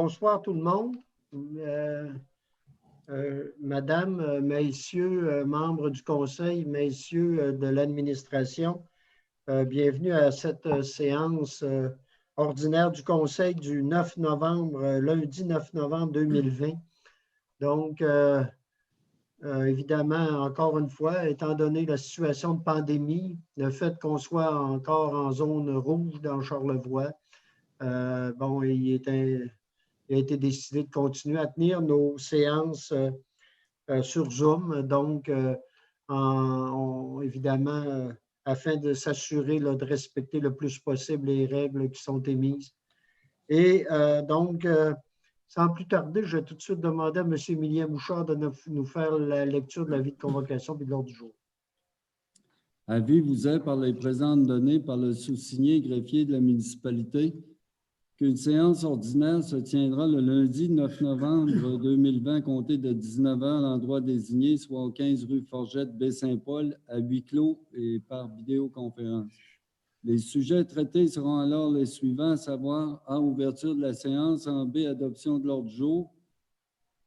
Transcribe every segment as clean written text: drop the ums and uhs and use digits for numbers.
Bonsoir tout le monde. Madame, messieurs, membres du conseil, messieurs de l'administration, bienvenue à cette séance ordinaire du conseil du 9 novembre, lundi 9 novembre 2020. Donc, évidemment, encore une fois, étant donné la situation de pandémie, le fait qu'on soit encore en zone rouge dans Charlevoix, bon, il a été décidé de continuer à tenir nos séances sur Zoom. Donc, évidemment, afin de s'assurer de respecter le plus possible les règles qui sont émises. Et donc, sans plus tarder, je vais tout de suite demander à M. Émilien Bouchard de nous faire la lecture de l'avis de convocation et de l'ordre du jour. Avis vous est par les présentes données par le sous-signé greffier de la municipalité qu'une séance ordinaire se tiendra le lundi 9 novembre 2020, compté de 19 h à l'endroit désigné, soit au 15 rue Forgette, Baie-Saint-Paul, à huis clos et par vidéoconférence. Les sujets traités seront alors les suivants, à savoir A, ouverture de la séance, en B, adoption de l'ordre du jour,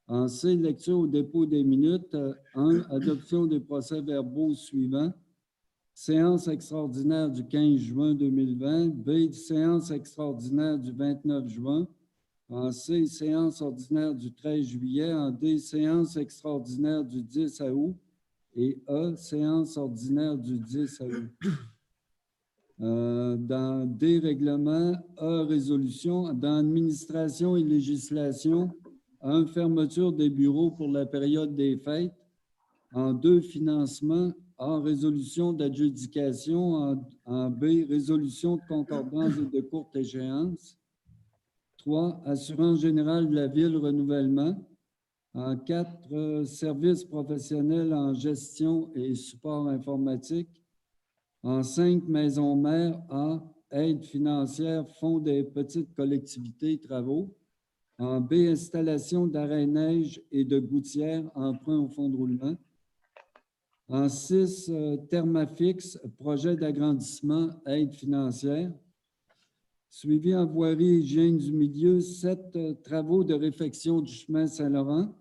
en C, lecture au dépôt des minutes, 1, adoption des procès-verbaux suivants, séance extraordinaire du 15 juin 2020, B, séance extraordinaire du 29 juin, en C, séance ordinaire du 13 juillet, en D, séance extraordinaire du 10 août et E, séance ordinaire du 10 août. Dans D, règlement, E, résolution, dans administration et législation, 1, fermeture des bureaux pour la période des fêtes, en 2, financement, A, résolution d'adjudication, en B, résolution de concordance et de courte échéance, 3, assurance générale de la ville, renouvellement, en 4, services professionnels en gestion et support informatique, en 5, maison mère, A, aide financière, fonds des petites collectivités, travaux, en B, installation d'arrêt-neige et de gouttières, emprunt au fonds de roulement, en 6, Thermafix, projet d'agrandissement, aide financière. Suivi en voirie et hygiène du milieu, 7, travaux de réfection du chemin Saint-Laurent.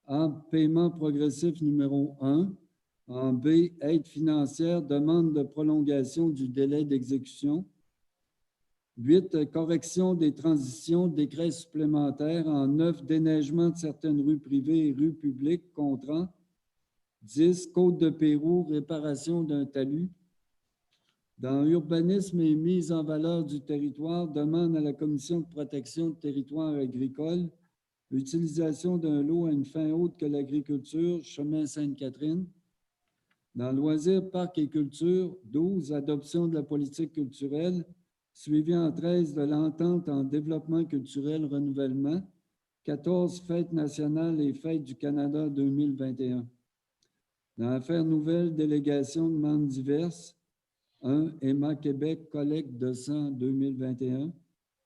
A, paiement progressif numéro 1. En B, aide financière, demande de prolongation du délai d'exécution. 8, correction des transitions, décret supplémentaire. En 9, déneigement de certaines rues privées et rues publiques, contrat. 10, Côte de Pérou, réparation d'un talus. Dans urbanisme et mise en valeur du territoire, demande à la Commission de protection du territoire agricole, utilisation d'un lot à une fin autre que l'agriculture, chemin Sainte-Catherine. Dans loisirs, parcs et culture, 12, adoption de la politique culturelle, suivi en 13 de l'entente en développement culturel renouvellement, 14, fêtes nationales et fêtes du Canada 2021. Dans affaires nouvelles, délégation de demandes diverses, 1, Emma Québec, collecte de sang 2021.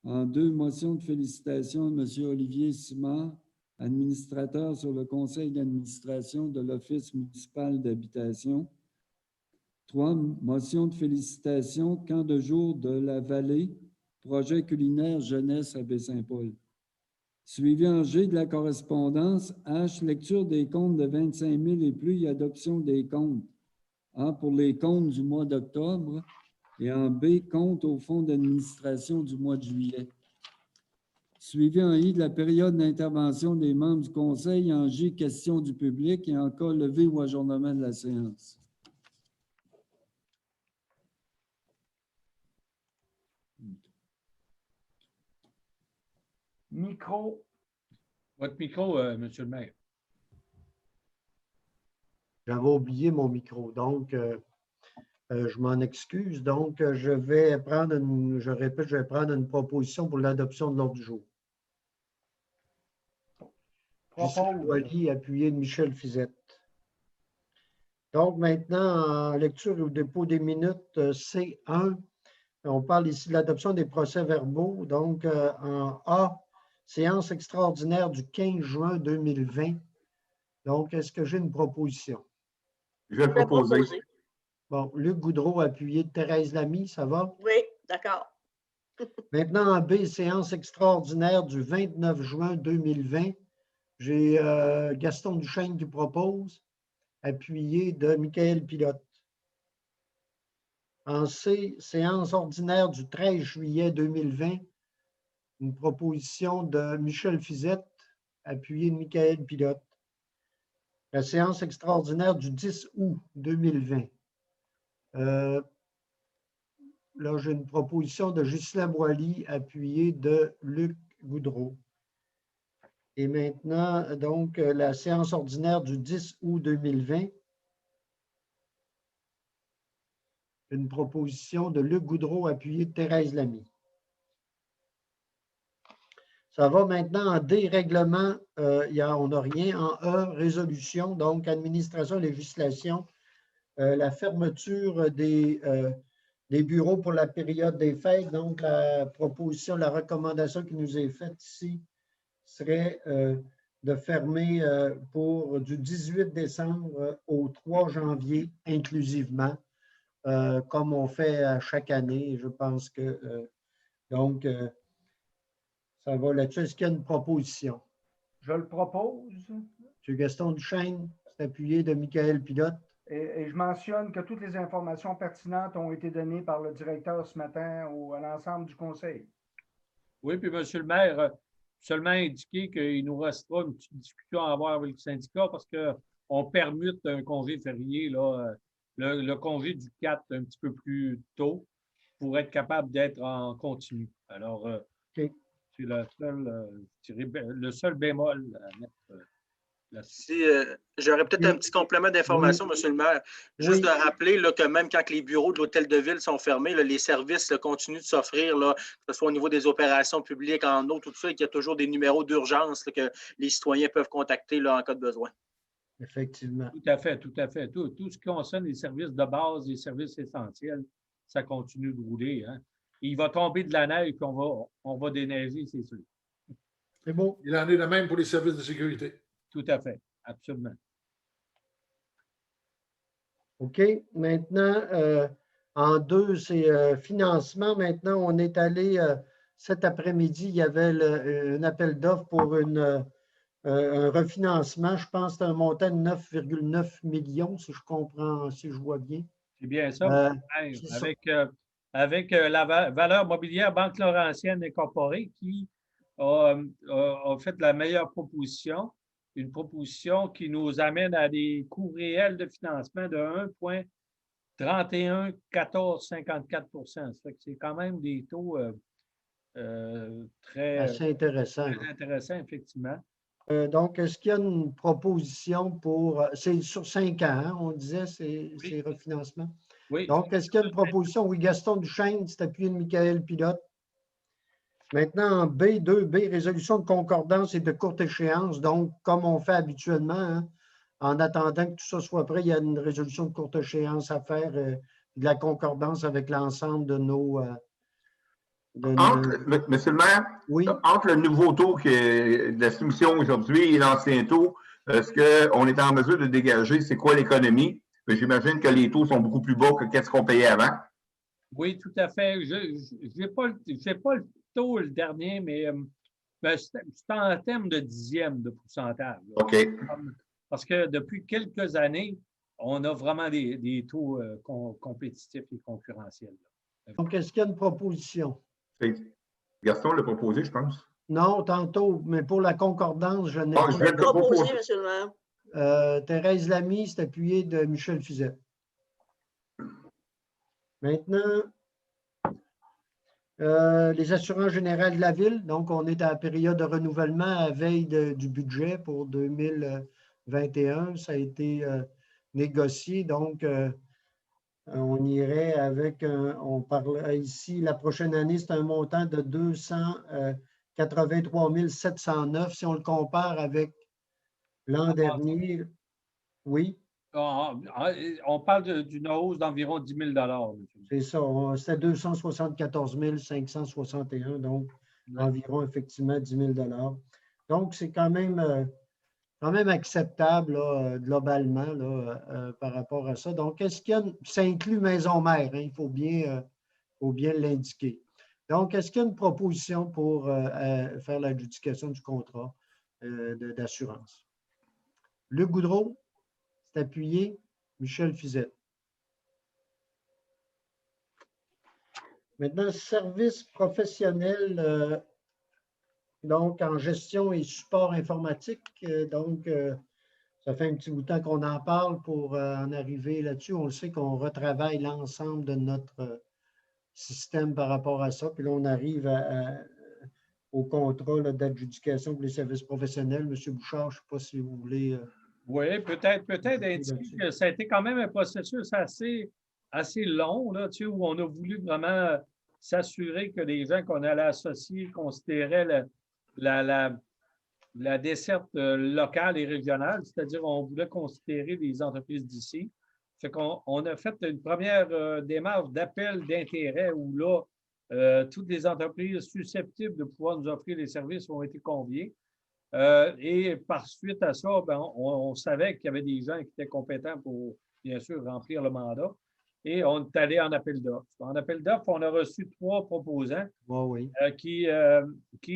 En 2, motion de félicitations à M. Olivier Simard, administrateur sur le conseil d'administration de l'Office municipal d'habitation. 3, motion de félicitations, camp de jour de la vallée, projet culinaire jeunesse à Baie-Saint-Paul. Suivi en G de la correspondance, H, lecture des comptes de 25 000 et plus et adoption des comptes. A, pour les comptes du mois d'octobre et en B, compte au fonds d'administration du mois de juillet. Suivi en I de la période d'intervention des membres du conseil, en J, question du public et en cas levé ou ajournement de la séance. Micro. Votre micro, Monsieur le maire. J'avais oublié mon micro, donc je m'en excuse. Donc, je vais prendre une proposition pour l'adoption de l'ordre du jour. Gisèle Boilly, appuyé de Michel Fizette. Donc, maintenant, en lecture au dépôt des minutes C1, on parle ici de l'adoption des procès-verbaux. Donc, en A, séance extraordinaire du 15 juin 2020. Donc, est-ce que j'ai une proposition? Je vais proposer. Bon, Luc Goudreau, appuyé de Thérèse Lamy, ça va? Oui, d'accord. Maintenant, en B, séance extraordinaire du 29 juin 2020. J'ai Gaston Duchesne qui propose, appuyé de Michael Pilote. En C, séance ordinaire du 13 juillet 2020, une proposition de Michel Fizette, appuyé de Michael Pilote. La séance extraordinaire du 10 août 2020. Là, j'ai une proposition de Ghislain Boily, appuyée de Luc Goudreau. Et maintenant, donc, la séance ordinaire du 10 août 2020. Une proposition de Luc Goudreau, appuyée de Thérèse Lamy. Ça va maintenant en D, règlement. On n'a rien. En E, résolution, donc administration, législation. La fermeture des bureaux pour la période des fêtes. Donc, la proposition, la recommandation qui nous est faite ici serait de fermer pour du 18 décembre au 3 janvier inclusivement, comme on fait à chaque année. Je pense que, ça va là-dessus. Est-ce qu'il y a une proposition? Je le propose. M. Gaston Duchesne, c'est appuyé de Michael Pilote. Et je mentionne que toutes les informations pertinentes ont été données par le directeur ce matin à l'ensemble du conseil. Oui, puis M. le maire, seulement indiquer qu'il nous restera une petite discussion à avoir avec le syndicat parce qu'on permute un congé férié, là, le congé du 4 un petit peu plus tôt pour être capable d'être en continu. Alors, OK. c'est le seul bémol à mettre là-dessus. Si, j'aurais peut-être un petit complément d'information, Oui. M. le maire. Juste de rappeler là, que même quand les bureaux de l'Hôtel de Ville sont fermés, là, les services continuent de s'offrir, que ce soit au niveau des opérations publiques, en eau, tout ça, et qu'il y a toujours des numéros d'urgence que les citoyens peuvent contacter là, en cas de besoin. Effectivement. Tout à fait, tout à fait. Tout ce qui concerne les services de base, les services essentiels, ça continue de rouler. Hein. Il va tomber de la neige, puis on va déneiger, c'est sûr. C'est beau. Il en est de même pour les services de sécurité. Tout à fait, absolument. OK. Maintenant, en 2, c'est financement. Maintenant, on est allé cet après-midi, il y avait un appel d'offres pour un refinancement. Je pense que c'est un montant de 9,9 millions, si je comprends, si je vois bien. C'est bien ça. Avec la valeur mobilière Banque Laurentienne Incorporée qui a fait la meilleure proposition, une proposition qui nous amène à des coûts réels de financement de 1,311454 %. Ça fait que c'est quand même des taux très Assez intéressant. très intéressants, effectivement. Donc, est-ce qu'il y a une proposition pour. C'est sur 5 ans, hein, on disait, ces refinancements. Oui. Donc, est-ce qu'il y a une proposition? Oui, Gaston Duchesne, c'est appuyé de Michael Pilote. Maintenant, en B, 2B, résolution de concordance et de courte échéance. Donc, comme on fait habituellement, hein, en attendant que tout ça soit prêt, il y a une résolution de courte échéance à faire, de la concordance avec l'ensemble de nos. Monsieur le maire, oui. Entre le nouveau taux de la soumission aujourd'hui et l'ancien taux, est-ce qu'on est en mesure de dégager c'est quoi l'économie? J'imagine que les taux sont beaucoup plus bas que ce qu'on payait avant. Oui, tout à fait. Je n'ai pas le taux, le dernier, mais c'est en termes de dixièmes de pourcentage. Là. OK. Parce que depuis quelques années, on a vraiment des taux compétitifs et concurrentiels. Là. Donc, est-ce qu'il y a une proposition? Gaston l'a proposé, je pense. Non, tantôt, mais pour la concordance, je n'ai pas. Je vais le proposer, M. le maire. Thérèse Lamy, c'est appuyé de Michel Fizette. Maintenant, les assurances générales de la ville. Donc, on est à la période de renouvellement à veille du budget pour 2021. Ça a été négocié. Donc, on irait avec, on parle ici, la prochaine année, c'est un montant de 283 709. Si on le compare avec l'an dernier, oui. On parle d'une hausse d'environ 10 000 $. C'est ça. C'était 274 561, donc environ effectivement 10 000 $. Donc, c'est quand même acceptable là, globalement là, par rapport à ça. Donc, est-ce qu'il y a ça inclut maison mère, hein, il faut bien l'indiquer. Donc, est-ce qu'il y a une proposition pour faire l'adjudication du contrat d'assurance? Luc Goudreau, c'est appuyé. Michel Fizette. Maintenant, service professionnel, donc en gestion et support informatique. Ça fait un petit bout de temps qu'on en parle pour en arriver là-dessus. On le sait qu'on retravaille l'ensemble de notre système par rapport à ça. Puis là, on arrive au contrat d'adjudication pour les services professionnels. M. Bouchard, je ne sais pas si vous voulez. Oui, peut-être indiquer que ça a été quand même un processus assez long, là, tu sais, où on a voulu vraiment s'assurer que les gens qu'on allait associer considéraient la desserte locale et régionale, c'est-à-dire on voulait considérer les entreprises d'ici. Fait qu'on a fait une première démarche d'appel d'intérêt où là, toutes les entreprises susceptibles de pouvoir nous offrir les services ont été conviées. Et par suite à ça, ben, on savait qu'il y avait des gens qui étaient compétents pour, bien sûr, remplir le mandat. Et on est allé en appel d'offres. En appel d'offres, on a reçu 3 proposants qui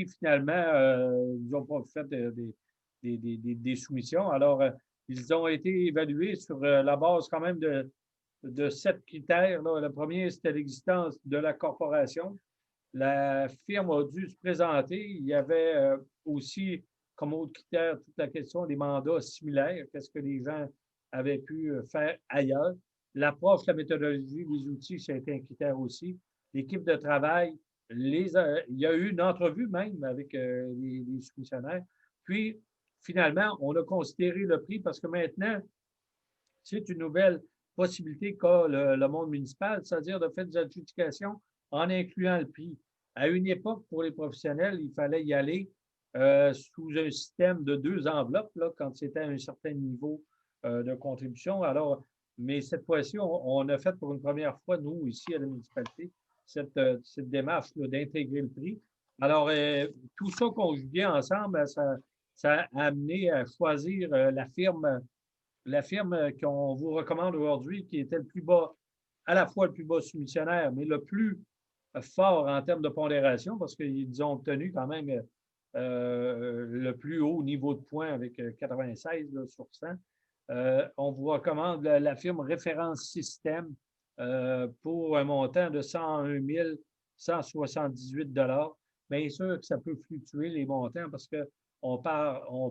finalement nous ont pas fait des soumissions. Alors, ils ont été évalués sur la base quand même de 7 critères. Là. Le premier, c'était l'existence de la corporation. La firme a dû se présenter. Il y avait aussi comme autre critère toute la question des mandats similaires. Qu'est-ce que les gens avaient pu faire ailleurs? L'approche, la méthodologie, les outils, ça a été un critère aussi. L'équipe de travail, il y a eu une entrevue même avec les soumissionnaires. Puis, finalement, on a considéré le prix parce que maintenant, c'est une nouvelle possibilité qu'a le monde municipal, c'est-à-dire de faire des adjudications en incluant le prix. À une époque, pour les professionnels, il fallait y aller sous un système de 2 enveloppes là, quand c'était à un certain niveau de contribution. Alors, mais cette fois-ci, on a fait pour une première fois, nous, ici à la municipalité, cette démarche d'intégrer le prix. Alors, tout ça conjugué ensemble, ça a amené à choisir la firme qu'on vous recommande aujourd'hui, qui était le plus bas, à la fois le plus bas soumissionnaire, mais le plus fort en termes de pondération, parce qu'ils ont obtenu quand même le plus haut niveau de points avec 96 là, sur 100. On vous recommande la firme Référence Système pour un montant de 101 178 $. Bien sûr que ça peut fluctuer les montants parce qu'on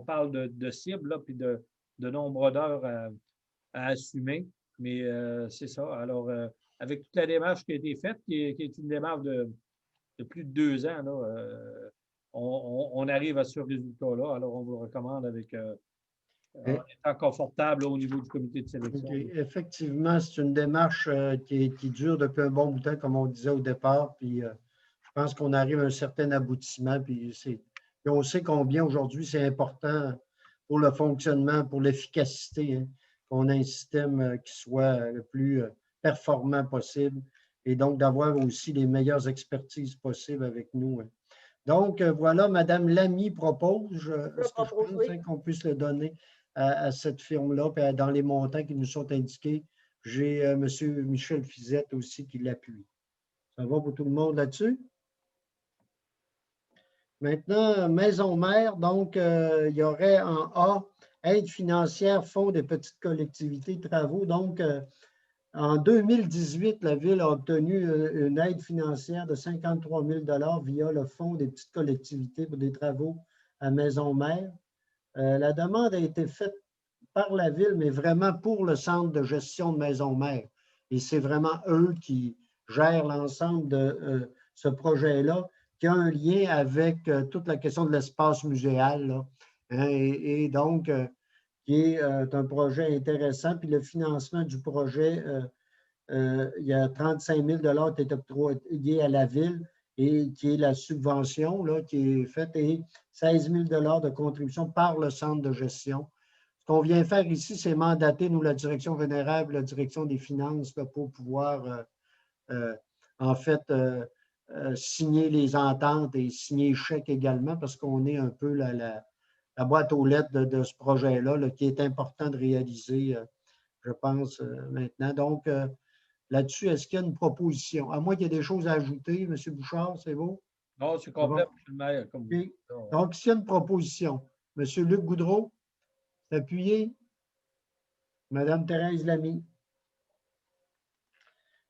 parle de cible là, puis de nombre d'heures à assumer. Mais c'est ça. Alors, avec toute la démarche qui a été faite, qui est une démarche de plus de 2 ans, là, on arrive à ce résultat-là. Alors, on vous le recommande avec en étant confortable au niveau du comité de sélection. Okay. Effectivement, c'est une démarche qui dure depuis un bon bout de temps, comme on disait au départ. Puis, je pense qu'on arrive à un certain aboutissement. Puis, on sait combien aujourd'hui c'est important pour le fonctionnement, pour l'efficacité, hein, qu'on ait un système qui soit le plus performant possible et donc d'avoir aussi les meilleures expertises possibles avec nous. Hein. Donc, voilà, Mme Lamy propose, est-ce que je pense qu'on puisse le donner à cette firme-là, puis dans les montants qui nous sont indiqués. J'ai M. Michel Fizette aussi qui l'appuie. Ça va pour tout le monde là-dessus? Maintenant, Maison Mère, donc, il y aurait en A, aide financière, fonds des petites collectivités, travaux. Donc, en 2018, la Ville a obtenu une aide financière de 53 000 $ via le fonds des petites collectivités pour des travaux à Maison Mère. La demande a été faite par la Ville, mais vraiment pour le centre de gestion de Maison Mère. Et c'est vraiment eux qui gèrent l'ensemble de ce projet-là, qui a un lien avec toute la question de l'espace muséal. Là, hein, et donc, qui est un projet intéressant. Puis le financement du projet, il y a 35 000 $ qui est octroyé à la Ville et qui est la subvention là, qui est faite et 16 000 $ de contribution par le centre de gestion. Ce qu'on vient faire ici, c'est mandater, nous, la direction vénérable, la direction des finances, là, pour pouvoir, en fait, signer les ententes et signer les chèques également, parce qu'on est un peu la boîte aux lettres de ce projet-là, là, qui est important de réaliser, je pense, maintenant. Donc, là-dessus, est-ce qu'il y a une proposition? À moins qu'il y ait des choses à ajouter, M. Bouchard, c'est beau? Non, c'est complet, M. le maire. Comme OK. Donc, s'il y a une proposition, M. Luc Goudreau, c'est appuyé. Mme Thérèse Lamy.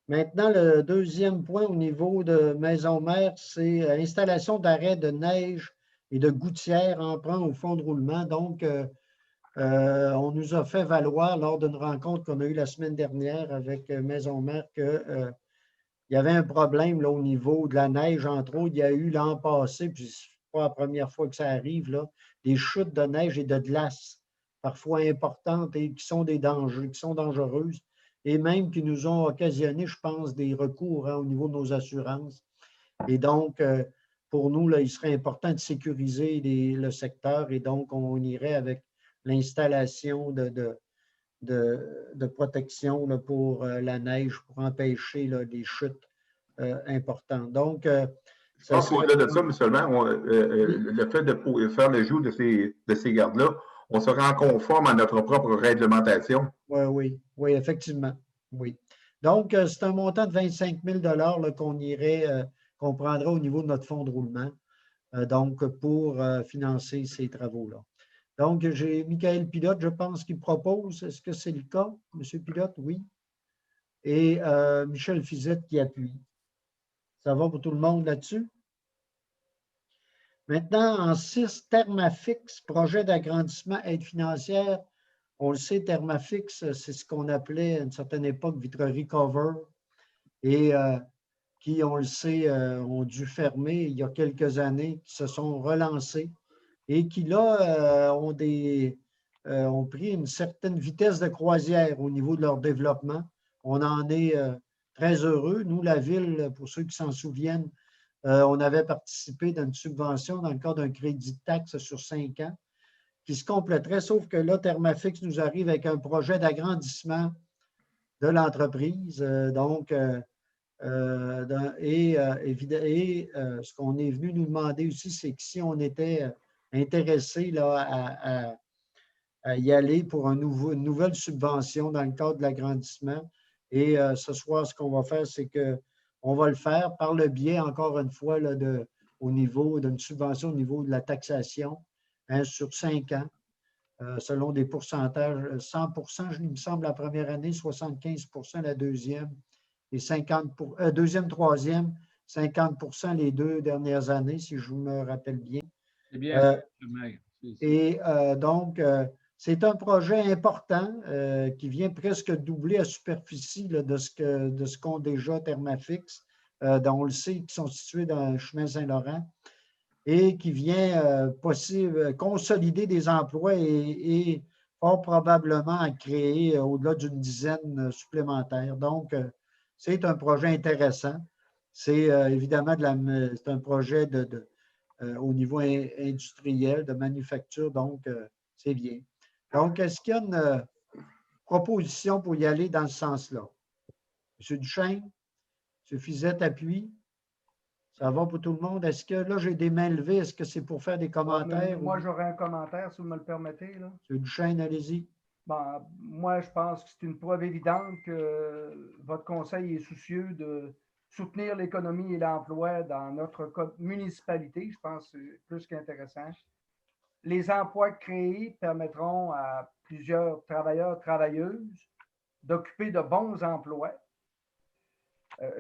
Maintenant, le deuxième point au niveau de Maison-Mère, c'est installation d'arrêts de neige et de gouttières emprunt au fond de roulement. Donc, on nous a fait valoir lors d'une rencontre qu'on a eue la semaine dernière avec Maison-Mère qu'il y avait un problème là, au niveau de la neige, entre autres. Il y a eu l'an passé, puis ce n'est pas la première fois que ça arrive, là, des chutes de neige et de glace, parfois importantes et qui sont des dangers, qui sont dangereuses, et même qui nous ont occasionné, je pense, des recours au niveau de nos assurances. Et donc, pour nous, là, il serait important de sécuriser le secteur et donc on irait avec l'installation de protection là, pour la neige, pour empêcher là, des chutes importantes. Donc, je pense qu'au-delà de ça, mais seulement le fait de faire l'ajout de ces gardes-là, on se rend conforme à notre propre réglementation. Oui, effectivement. Oui. Donc, c'est un montant de 25 000 là, qu'on prendra au niveau de notre fonds de roulement, donc pour financer ces travaux-là. Donc, j'ai Michael Pilote, je pense, qui propose. Est-ce que c'est le cas, M. Pilote? Oui. Et Michel Fizette qui appuie. Ça va pour tout le monde là-dessus? Maintenant, en 6, Thermafix, projet d'agrandissement aide financière. On le sait, Thermafix, c'est ce qu'on appelait à une certaine époque vitrerie cover et qui, on le sait, ont dû fermer il y a quelques années, qui se sont relancés et qui, là, ont pris une certaine vitesse de croisière au niveau de leur développement. On en est très heureux. Nous, la Ville, pour ceux qui s'en souviennent, on avait participé dans une subvention dans le cadre d'un crédit de taxe sur 5 ans qui se compléterait, sauf que là, Thermafix nous arrive avec un projet d'agrandissement de l'entreprise. Ce qu'on est venu nous demander aussi, c'est que si on était intéressé là, à y aller pour une nouvelle subvention dans le cadre de l'agrandissement, et ce soir, ce qu'on va faire, c'est qu'on va le faire par le biais, encore une fois, là, au niveau d'une subvention au niveau de la taxation sur 5 ans. Selon des pourcentages, 100 il me semble, la première année, 75 la deuxième, et 50 deuxième, troisième, 50 les 2 dernières années, si je me rappelle bien. C'est bien. Donc, c'est un projet important qui vient presque doubler à superficie là, de ce qu'ont déjà Thermafix, dont on le sait, qui sont situés dans le chemin Saint-Laurent, et qui vient consolider des emplois et fort probablement créer au-delà d'une dizaine supplémentaires. Donc, c'est un projet intéressant. C'est évidemment c'est un projet au niveau industriel, de manufacture, donc c'est bien. Donc, est-ce qu'il y a une proposition pour y aller dans ce sens-là? M. Duchesne, M. Fizette appuie. Ça va pour tout le monde? Est-ce que là, j'ai des mains levées? Est-ce que c'est pour faire des commentaires? Moi, j'aurais un commentaire, si vous me le permettez. Là. M. Duchesne, allez-y. Bon, moi, je pense que c'est une preuve évidente que votre conseil est soucieux de soutenir l'économie et l'emploi dans notre municipalité. Je pense que c'est plus qu'intéressant. Les emplois créés permettront à plusieurs travailleurs, travailleuses d'occuper de bons emplois.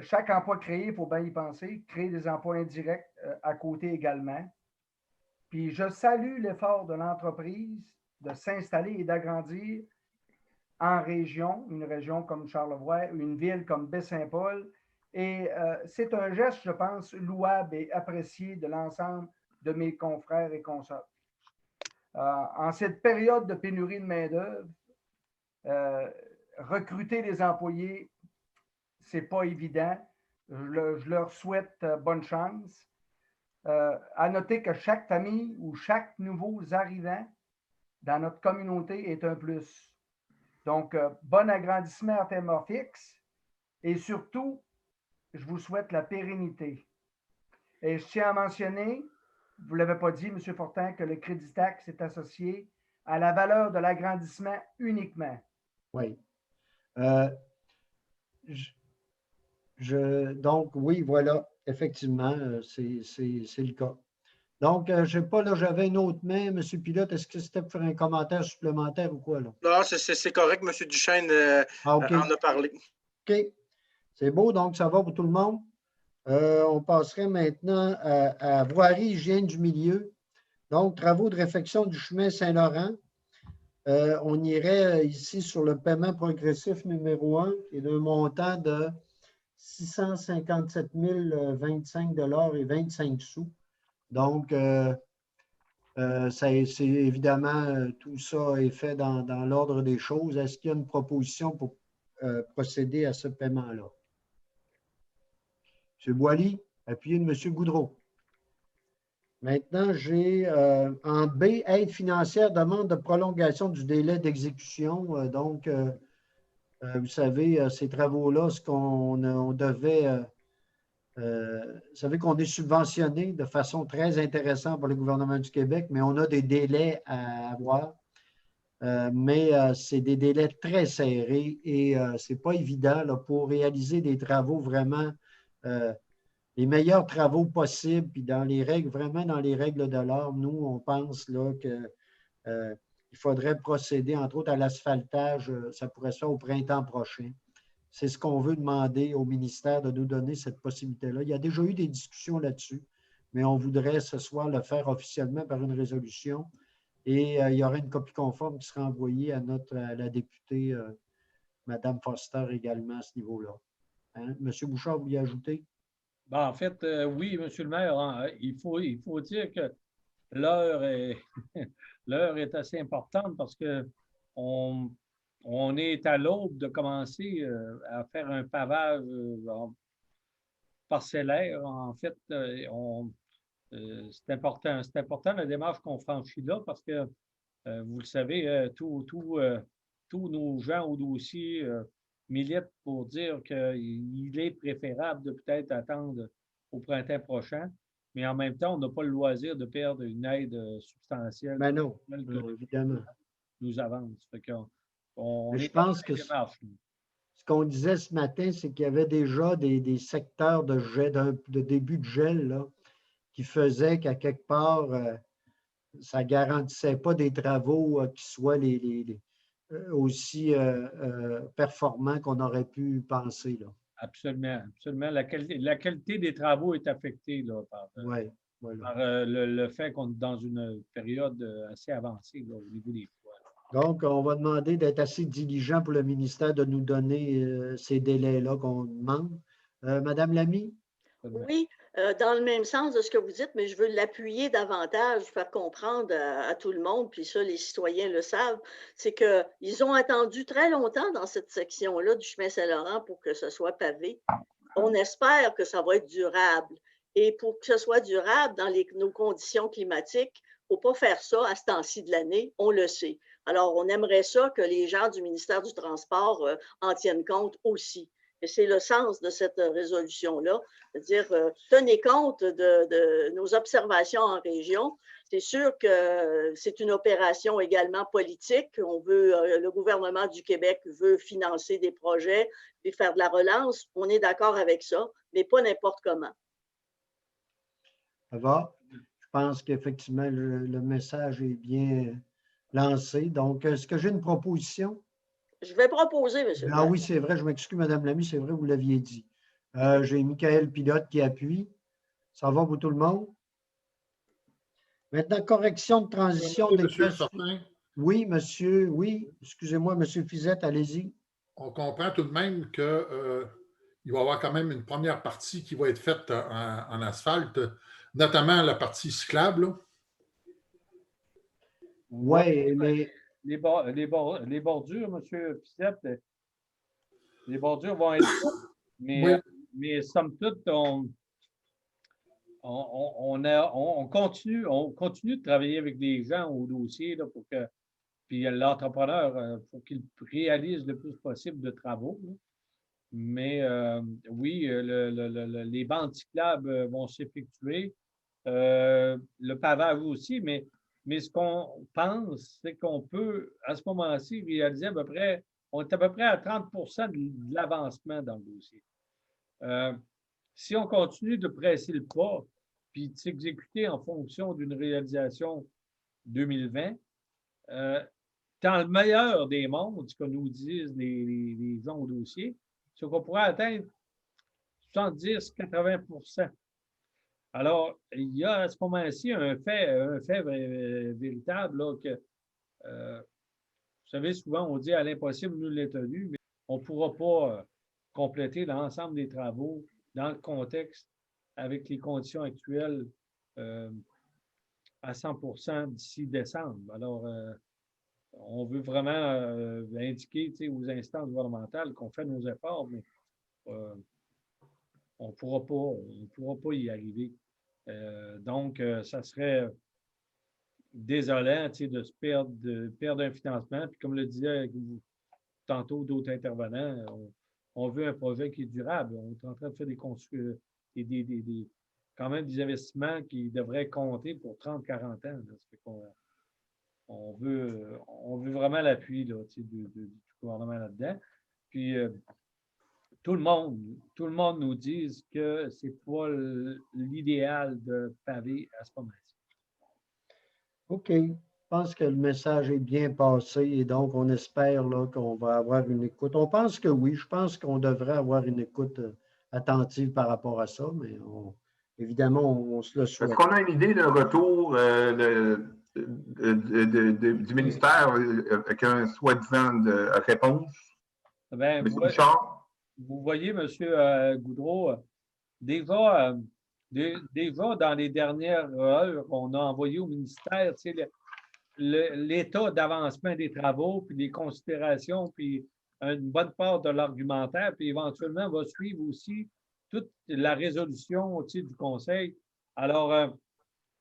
Chaque emploi créé, il faut bien y penser, créer des emplois indirects à côté également. Puis je salue l'effort de l'entreprise de s'installer et d'agrandir en région, une région comme Charlevoix, une ville comme Baie-Saint-Paul. Et c'est un geste, je pense, louable et apprécié de l'ensemble de mes confrères et consorts. En cette période de pénurie de main-d'œuvre, recruter des employés, ce n'est pas évident. Je leur souhaite bonne chance. À noter que chaque famille ou chaque nouveau arrivant dans notre communauté est un plus. Donc, bon agrandissement à Thermafix et surtout, je vous souhaite la pérennité. Et je tiens à mentionner, vous ne l'avez pas dit, M. Fortin, que le crédit taxe est associé à la valeur de l'agrandissement uniquement. Oui. Donc, oui, voilà, effectivement, c'est le cas. Donc, je ne sais pas, là, j'avais une autre main, M. Pilote. Est-ce que c'était pour faire un commentaire supplémentaire ou quoi, là? Non, c'est correct. M. Duchesne OK. en a parlé. OK. C'est beau, donc ça va pour tout le monde. On passerait maintenant à voirie, hygiène du milieu. Donc, travaux de réfection du chemin Saint-Laurent. On irait ici sur le paiement progressif numéro 1, qui est d'un montant de 657 025 et 25 sous. Donc, c'est évidemment, tout ça est fait dans l'ordre des choses. Est-ce qu'il y a une proposition pour procéder à ce paiement-là? M. Boily, appuyé de M. Goudreau. Maintenant, j'ai en B, aide financière, demande de prolongation du délai d'exécution. Donc, vous savez, ces travaux-là, ce qu'on devait, vous savez qu'on est subventionné de façon très intéressante par le gouvernement du Québec, mais on a des délais à avoir. Mais c'est des délais très serrés et ce n'est pas évident là, pour réaliser des travaux vraiment les meilleurs travaux possibles, puis dans les règles, vraiment dans les règles de l'art. Nous, on pense là qu'il faudrait procéder, entre autres, à l'asphaltage. Ça pourrait se faire au printemps prochain. C'est ce qu'on veut demander au ministère de nous donner cette possibilité-là. Il y a déjà eu des discussions là-dessus, mais on voudrait ce soir le faire officiellement par une résolution. Et il y aura une copie conforme qui sera envoyée à la députée Mme Foster également à ce niveau-là. Hein? M. Bouchard, vous y ajoutez? Ben, en fait, oui, M. le maire, hein, il faut dire que l'heure est, l'heure est assez importante parce qu'on est à l'aube de commencer à faire un pavage parcellaire. En fait, c'est important la démarche qu'on franchit là parce que, vous le savez, tous nos gens au dossier militent pour dire qu'il est préférable de peut-être attendre au printemps prochain, mais en même temps, on n'a pas le loisir de perdre une aide substantielle. Ben non, évidemment. Nous avance. Fait on je est pense que démarche, ce qu'on disait ce matin, c'est qu'il y avait déjà des secteurs de début de gel là, qui faisaient qu'à quelque part, ça ne garantissait pas des travaux qui soient aussi performants qu'on aurait pu penser. Là. Absolument, absolument. La qualité des travaux est affectée là, par le fait qu'on est dans une période assez avancée là, au niveau des fois. Donc, on va demander d'être assez diligent pour le ministère de nous donner ces délais-là qu'on demande. Madame Lamy? Oui, dans le même sens de ce que vous dites, mais je veux l'appuyer davantage, faire comprendre à tout le monde, puis ça, les citoyens le savent, c'est qu'ils ont attendu très longtemps dans cette section-là du chemin Saint-Laurent pour que ce soit pavé. On espère que ça va être durable. Et pour que ce soit durable dans nos conditions climatiques, il ne faut pas faire ça à ce temps-ci de l'année, on le sait. Alors, on aimerait ça que les gens du ministère du Transport en tiennent compte aussi. Et c'est le sens de cette résolution-là, c'est-à-dire tenez compte de nos observations en région. C'est sûr que c'est une opération également politique. Le gouvernement du Québec veut financer des projets et faire de la relance. On est d'accord avec ça, mais pas n'importe comment. Ça va. Je pense qu'effectivement, le message est bien lancé. Donc, est-ce que j'ai une proposition? Je vais proposer, M. le maire. Oui, c'est vrai, je m'excuse, Mme Lamy, c'est vrai, vous l'aviez dit. J'ai Michael Pilote qui appuie. Ça va pour tout le monde? Maintenant, correction de transition des classes. Oui, monsieur, oui. Excusez-moi, monsieur Fizette, allez-y. On comprend tout de même qu'il va y avoir quand même une première partie qui va être faite en asphalte, notamment la partie cyclable. Oui, mais... Les bordures, M. Fizette, les bordures vont être mais, mais somme toute, on continue de travailler avec des gens au dossier là, pour que puis l'entrepreneur, pour qu'il réalise le plus possible de travaux. Là. Mais oui, les bandes cyclables vont s'effectuer. Le pavage aussi, mais ce qu'on pense, c'est qu'on peut, à ce moment-ci, réaliser on est à peu près à 30 de l'avancement dans le dossier. Si on continue de presser le pas, puis de s'exécuter en fonction d'une réalisation 2020, dans le meilleur des mondes, ce que nous disent les gens au dossier, c'est qu'on pourrait atteindre 70-80 %. Alors, il y a à ce moment-ci un fait véritable là, que, vous savez, souvent on dit à l'impossible, nous l'est tenu, mais on ne pourra pas compléter l'ensemble des travaux dans le contexte avec les conditions actuelles à 100 % d'ici décembre. Alors, on veut vraiment indiquer aux instances gouvernementales qu'on fait nos efforts, mais on ne pourra pas y arriver. Donc, ça serait désolant de se perdre un financement. Puis comme le disait tantôt d'autres intervenants, on veut un projet qui est durable. On est en train de faire quand même des investissements qui devraient compter pour 30-40 ans. Là. Ça fait on veut vraiment l'appui du gouvernement là-dedans. Puis, tout le monde nous dit que ce n'est pas l'idéal de paver à ce moment-ci. OK. Je pense que le message est bien passé et donc on espère qu'on va avoir une écoute. On pense que oui, je pense qu'on devrait avoir une écoute attentive par rapport à ça, mais évidemment, on se le souhaite. Est-ce qu'on a une idée d'un retour du ministère avec un soi-disant de réponse? Bien, vous voyez, M. Goudreau, déjà dans les dernières heures, on a envoyé au ministère l'état d'avancement des travaux, puis les considérations, puis une bonne part de l'argumentaire, puis éventuellement, va suivre aussi toute la résolution du Conseil. Alors,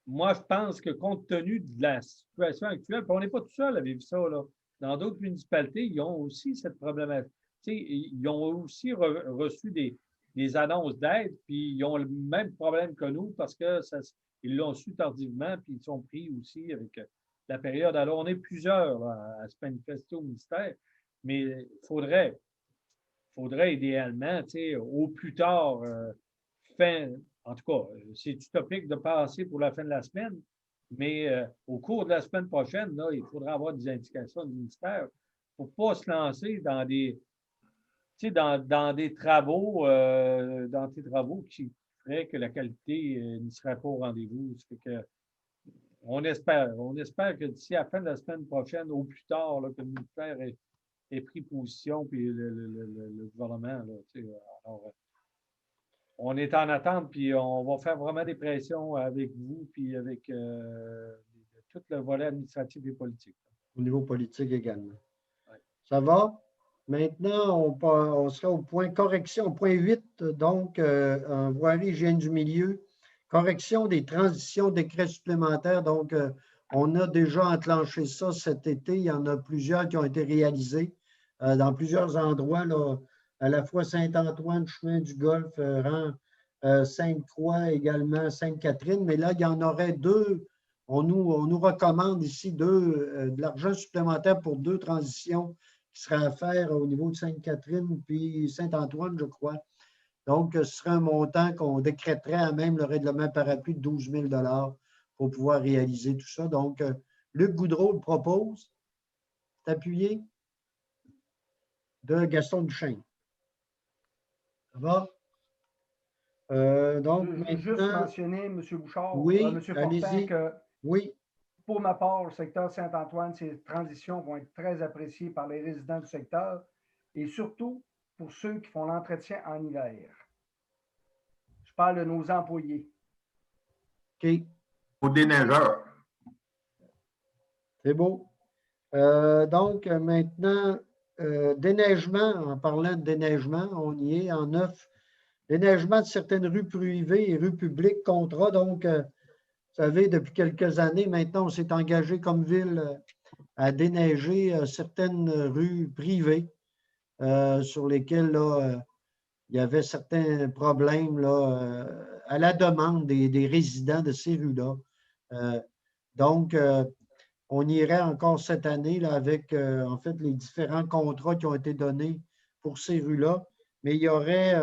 moi, je pense que compte tenu de la situation actuelle, puis on n'est pas tout seul à vivre ça, là. Dans d'autres municipalités, ils ont aussi cette problématique. Ils ont aussi reçu des annonces d'aide, puis ils ont le même problème que nous parce qu'ils l'ont su tardivement, puis ils sont pris aussi avec la période. Alors, on est plusieurs à se manifester au ministère, mais il faudrait idéalement, au plus tard, en tout cas, c'est utopique de passer pour la fin de la semaine, mais au cours de la semaine prochaine, là, il faudra avoir des indications du ministère pour ne pas se lancer dans des travaux, qui feraient que la qualité ne serait pas au rendez-vous. On espère que d'ici à la fin de la semaine prochaine, au plus tard, là, que le ministère ait pris position, puis le gouvernement. Là, alors, on est en attente, puis on va faire vraiment des pressions avec vous, puis avec tout le volet administratif et politique. Au niveau politique également. Ouais. Ça va? Maintenant, on sera au point correction, au point 8, donc, en voirie hygiène du milieu, correction des transitions, décrets supplémentaires. Donc, on a déjà enclenché ça cet été. Il y en a plusieurs qui ont été réalisés dans plusieurs endroits, là, à la fois Saint-Antoine, chemin du Golfe, rang Sainte-Croix, également Sainte-Catherine. Mais là, il y en aurait deux. On nous recommande ici de l'argent supplémentaire pour 2 transitions qui sera à faire au niveau de Sainte-Catherine puis Saint-Antoine, je crois. Donc, ce serait un montant qu'on décréterait à même le règlement parapluie de 12 000 $ pour pouvoir réaliser tout ça. Donc, Luc Goudreau le propose. C'est appuyé de Gaston Duchesne. Ça va? Donc, je veux maintenant, juste mentionner, M. Bouchard, oui, M. Fortin, que oui. pour ma part, le secteur Saint-Antoine, ces transitions vont être très appréciées par les résidents du secteur et surtout pour ceux qui font l'entretien en hiver. Je parle de nos employés. OK. Au déneigeur. C'est beau. Donc, maintenant, déneigement, en parlant de déneigement, on y est en 9. Déneigement de certaines rues privées et rues publiques, contrat. Donc, vous savez, depuis quelques années, maintenant, on s'est engagé comme ville à déneiger certaines rues privées sur lesquelles là, il y avait certains problèmes là, à la demande des résidents de ces rues-là. Donc, on irait encore cette année là, avec, en fait, les différents contrats qui ont été donnés pour ces rues-là. Mais il y aurait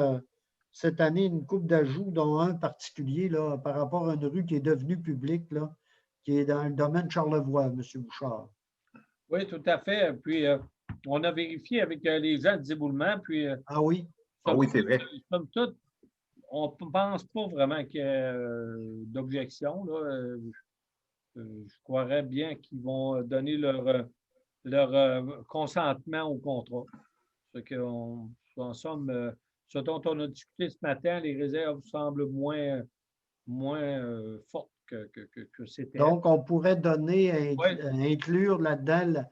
cette année une couple d'ajouts, dont un particulier là, par rapport à une rue qui est devenue publique, là, qui est dans le domaine de Charlevoix, M. Bouchard. Oui, tout à fait. Puis, on a vérifié avec les gens de Zéboulement, puis Ah oui? Ah oui, c'est vrai. somme toute, on ne pense pas vraiment qu'il y ait d'objection. Je croirais bien qu'ils vont donner leur consentement au contrat. En somme, ce dont on a discuté ce matin, les réserves semblent moins fortes que c'était. Donc, on pourrait donner, Ouais. inclure là-dedans,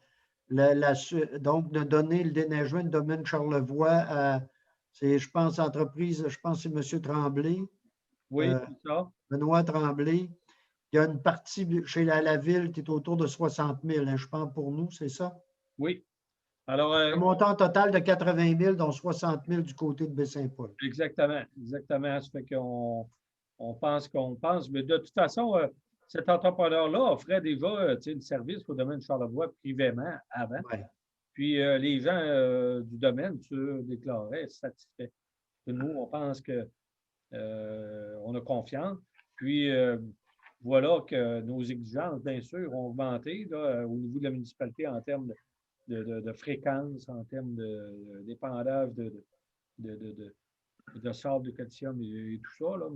donc de donner le déneigement de domaine Charlevoix à, je pense, entreprise, je pense que c'est M. Tremblay, Oui, c'est ça. Benoît Tremblay. Il y a une partie chez la ville qui est autour de 60 000, hein, je pense, pour nous, c'est ça? Oui. Alors, Un montant total de 80 000, dont 60 000 du côté de Baie-Saint-Paul. exactement. Ça fait qu'on pense, mais de toute façon, cet entrepreneur-là offrait déjà le service au domaine de Charlevoix privément avant. Ouais. Puis les gens du domaine se déclaraient satisfaits. Nous, on pense que on a confiance. Puis voilà que nos exigences, bien sûr, ont augmenté là, au niveau de la municipalité en termes de fréquence, en termes d'épandage de sable de calcium et tout ça. Là,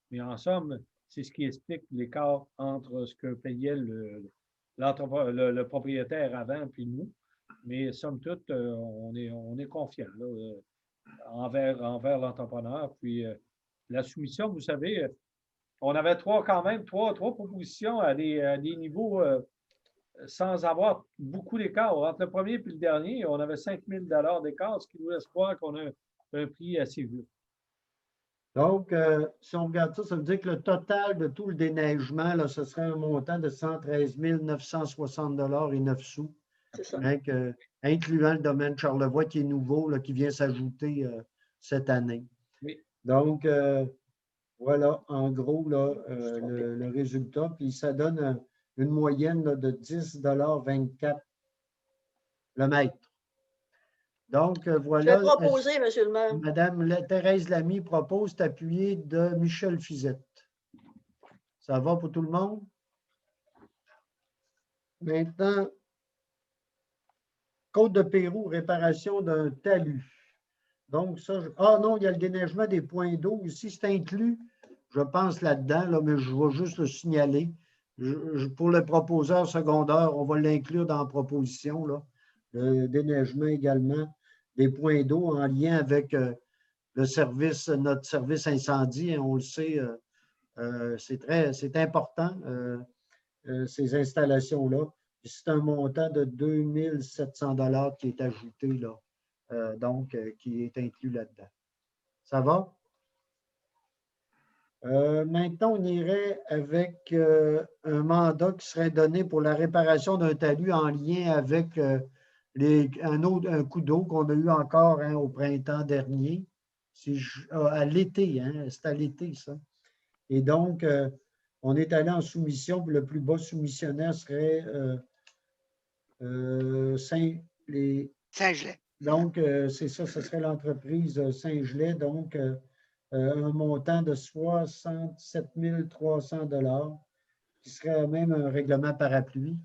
mais en somme, c'est ce qui explique l'écart entre ce que payait le propriétaire avant puis nous. Mais somme toute, on est confiant là, envers l'entrepreneur. Puis la soumission, vous savez, on avait trois propositions à des niveaux sans avoir beaucoup d'écart. Entre le premier et le dernier, on avait 5 000 d'écart, ce qui nous laisse croire qu'on a un prix assez juste. Donc, si on regarde ça, ça veut dire que le total de tout le déneigement, là, ce serait un montant de 113 960 et 9 sous. C'est ça. Hein, incluant le domaine Charlevoix qui est nouveau, là, qui vient s'ajouter cette année. Oui. Donc, voilà, en gros, là, le résultat. Puis ça donne une moyenne là, de 10,24 le mètre. Donc, voilà. Je vais proposer, M. le maire. Madame Thérèse Lamy propose d'appuyer de Michel Fizette. Ça va pour tout le monde? Maintenant, Côte-de-Pérou, réparation d'un talus. Donc, ça, ah non, il y a le déneigement des points d'eau aussi, c'est inclus, je pense, là-dedans, là, mais je vais juste le signaler. Pour le proposeur secondaire, on va l'inclure dans la proposition, là. Le déneigement également des points d'eau en lien avec le service, notre service incendie, hein, on le sait, c'est important, ces installations-là. C'est un montant de 2 700 $ qui est ajouté, là, donc qui est inclus là-dedans. Ça va? Maintenant, on irait avec un mandat qui serait donné pour la réparation d'un talus en lien avec un coup d'eau qu'on a eu encore hein, au printemps dernier. À l'été, hein, c'est à l'été, ça. Et donc, on est allé en soumission, puis le plus bas soumissionnaire serait Saint-Gelais. Donc, c'est ça, ce serait l'entreprise Saint-Gelais, donc un montant de 67 300 $, qui serait même un règlement parapluie,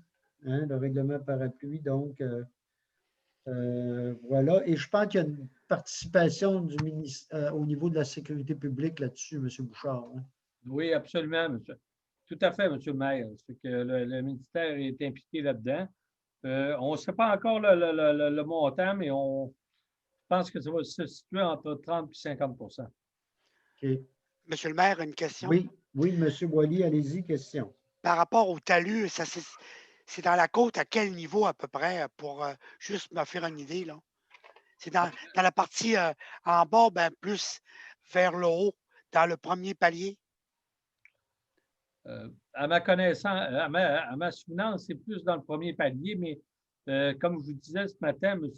hein, le règlement parapluie, donc voilà. Et je pense qu'il y a une participation du ministère au niveau de la sécurité publique là-dessus, M. Bouchard. Hein. Oui, absolument, monsieur. Tout à fait, M. le maire. C'est que le ministère est impliqué là-dedans. On ne sait pas encore le montant, mais on pense que ça va se situer entre 30 et 50 %. OK. Monsieur le maire, une question. Oui, M. Boily, allez-y, question. Par rapport au talus, c'est dans la côte à quel niveau à peu près pour juste me faire une idée, là? C'est dans la partie en bas, ben, plus vers le haut, dans le premier palier? À ma connaissance, à ma souvenance, c'est plus dans le premier palier, mais comme je vous disais ce matin, M.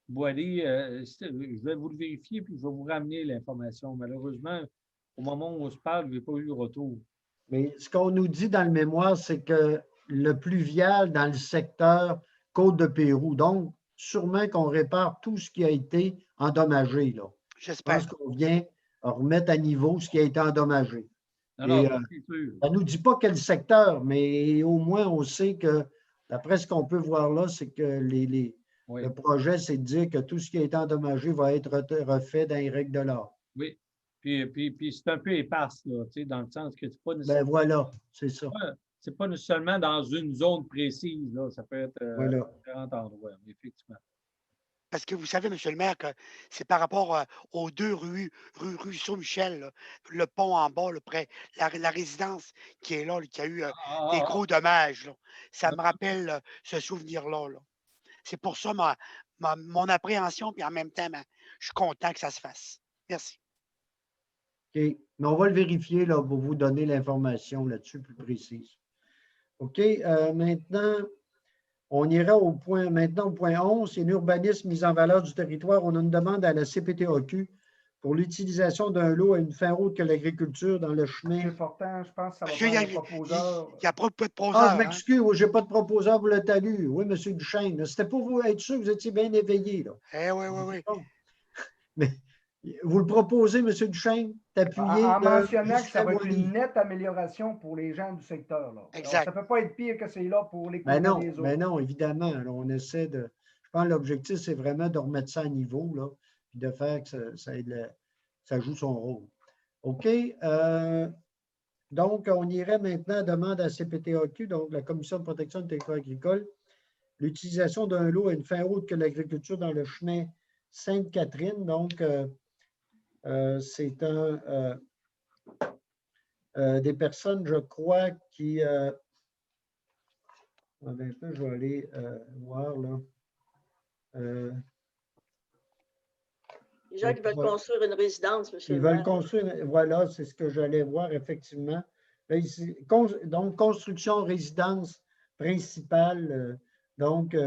Boily, je vais vous le vérifier puis je vais vous ramener l'information. Malheureusement, au moment où on se parle, je n'ai pas eu le retour. Mais ce qu'on nous dit dans le mémoire, c'est que le pluvial dans le secteur Côte-de-Pérou, donc sûrement qu'on répare tout ce qui a été endommagé, là. Je J'espère. pense qu'on vient remettre à niveau ce qui a été endommagé. Non, non, Et, c'est sûr. ça ne nous dit pas quel secteur, mais au moins, on sait que, d'après ce qu'on peut voir là, c'est que Oui. le projet, c'est de dire que tout ce qui a été endommagé va être refait dans les règles de l'art. Oui. Puis c'est un peu éparse, là, tu sais, dans le sens que c'est pas Ben nécessairement, voilà, c'est ça. c'est pas nécessairement dans une zone précise, là. Ça peut être à Voilà. différents endroits, effectivement. Parce que vous savez, M. le maire, que c'est par rapport aux deux rue Saint-Michel, là, le pont en bas, là, près, la résidence qui est là, qui a eu des gros dommages. Là. Ça me rappelle ce souvenir-là. Là. C'est pour ça mon appréhension, puis en même temps, je suis content que ça se fasse. Merci. OK. Mais on va le vérifier là, pour vous donner l'information là-dessus plus précise. OK. Maintenant, on ira au point 11, c'est l'urbanisme mise en valeur du territoire. On a une demande à la CPTAQ pour l'utilisation d'un lot à une fin autre que l'agriculture dans le chemin. M. Fortin, je pense que ça va Monsieur, prendre un proposeur. il n'y a pas de proposeur. Ah, je m'excuse, je n'ai pas de proposeur pour le talus. Oui, M. Duchesne. C'était pour vous être sûr que vous étiez bien éveillé. Là. Oui. Mais vous le proposez, M. Duchesne, d'appuyer. En mentionnant que ça va être Wally. une nette amélioration pour les gens du secteur. Là. Exact. Alors, ça ne peut pas être pire que c'est là pour les Ben non, des autres. ben non, évidemment. Alors, on essaie de. Je pense que l'objectif, c'est vraiment de remettre ça à niveau, là, puis de faire que ça joue son rôle. OK. Donc, on irait maintenant à demande à CPTAQ, donc la Commission de protection du territoire agricole, l'utilisation d'un lot à une fin autre que l'agriculture dans le chemin Sainte-Catherine. Donc, c'est des personnes, je crois, qui. Un peu, je vais aller voir là. Les gens qui veulent construire une résidence, monsieur. Ils veulent construire, voilà, c'est ce que j'allais voir, effectivement. Là, ici, donc, construction, résidence principale. Donc,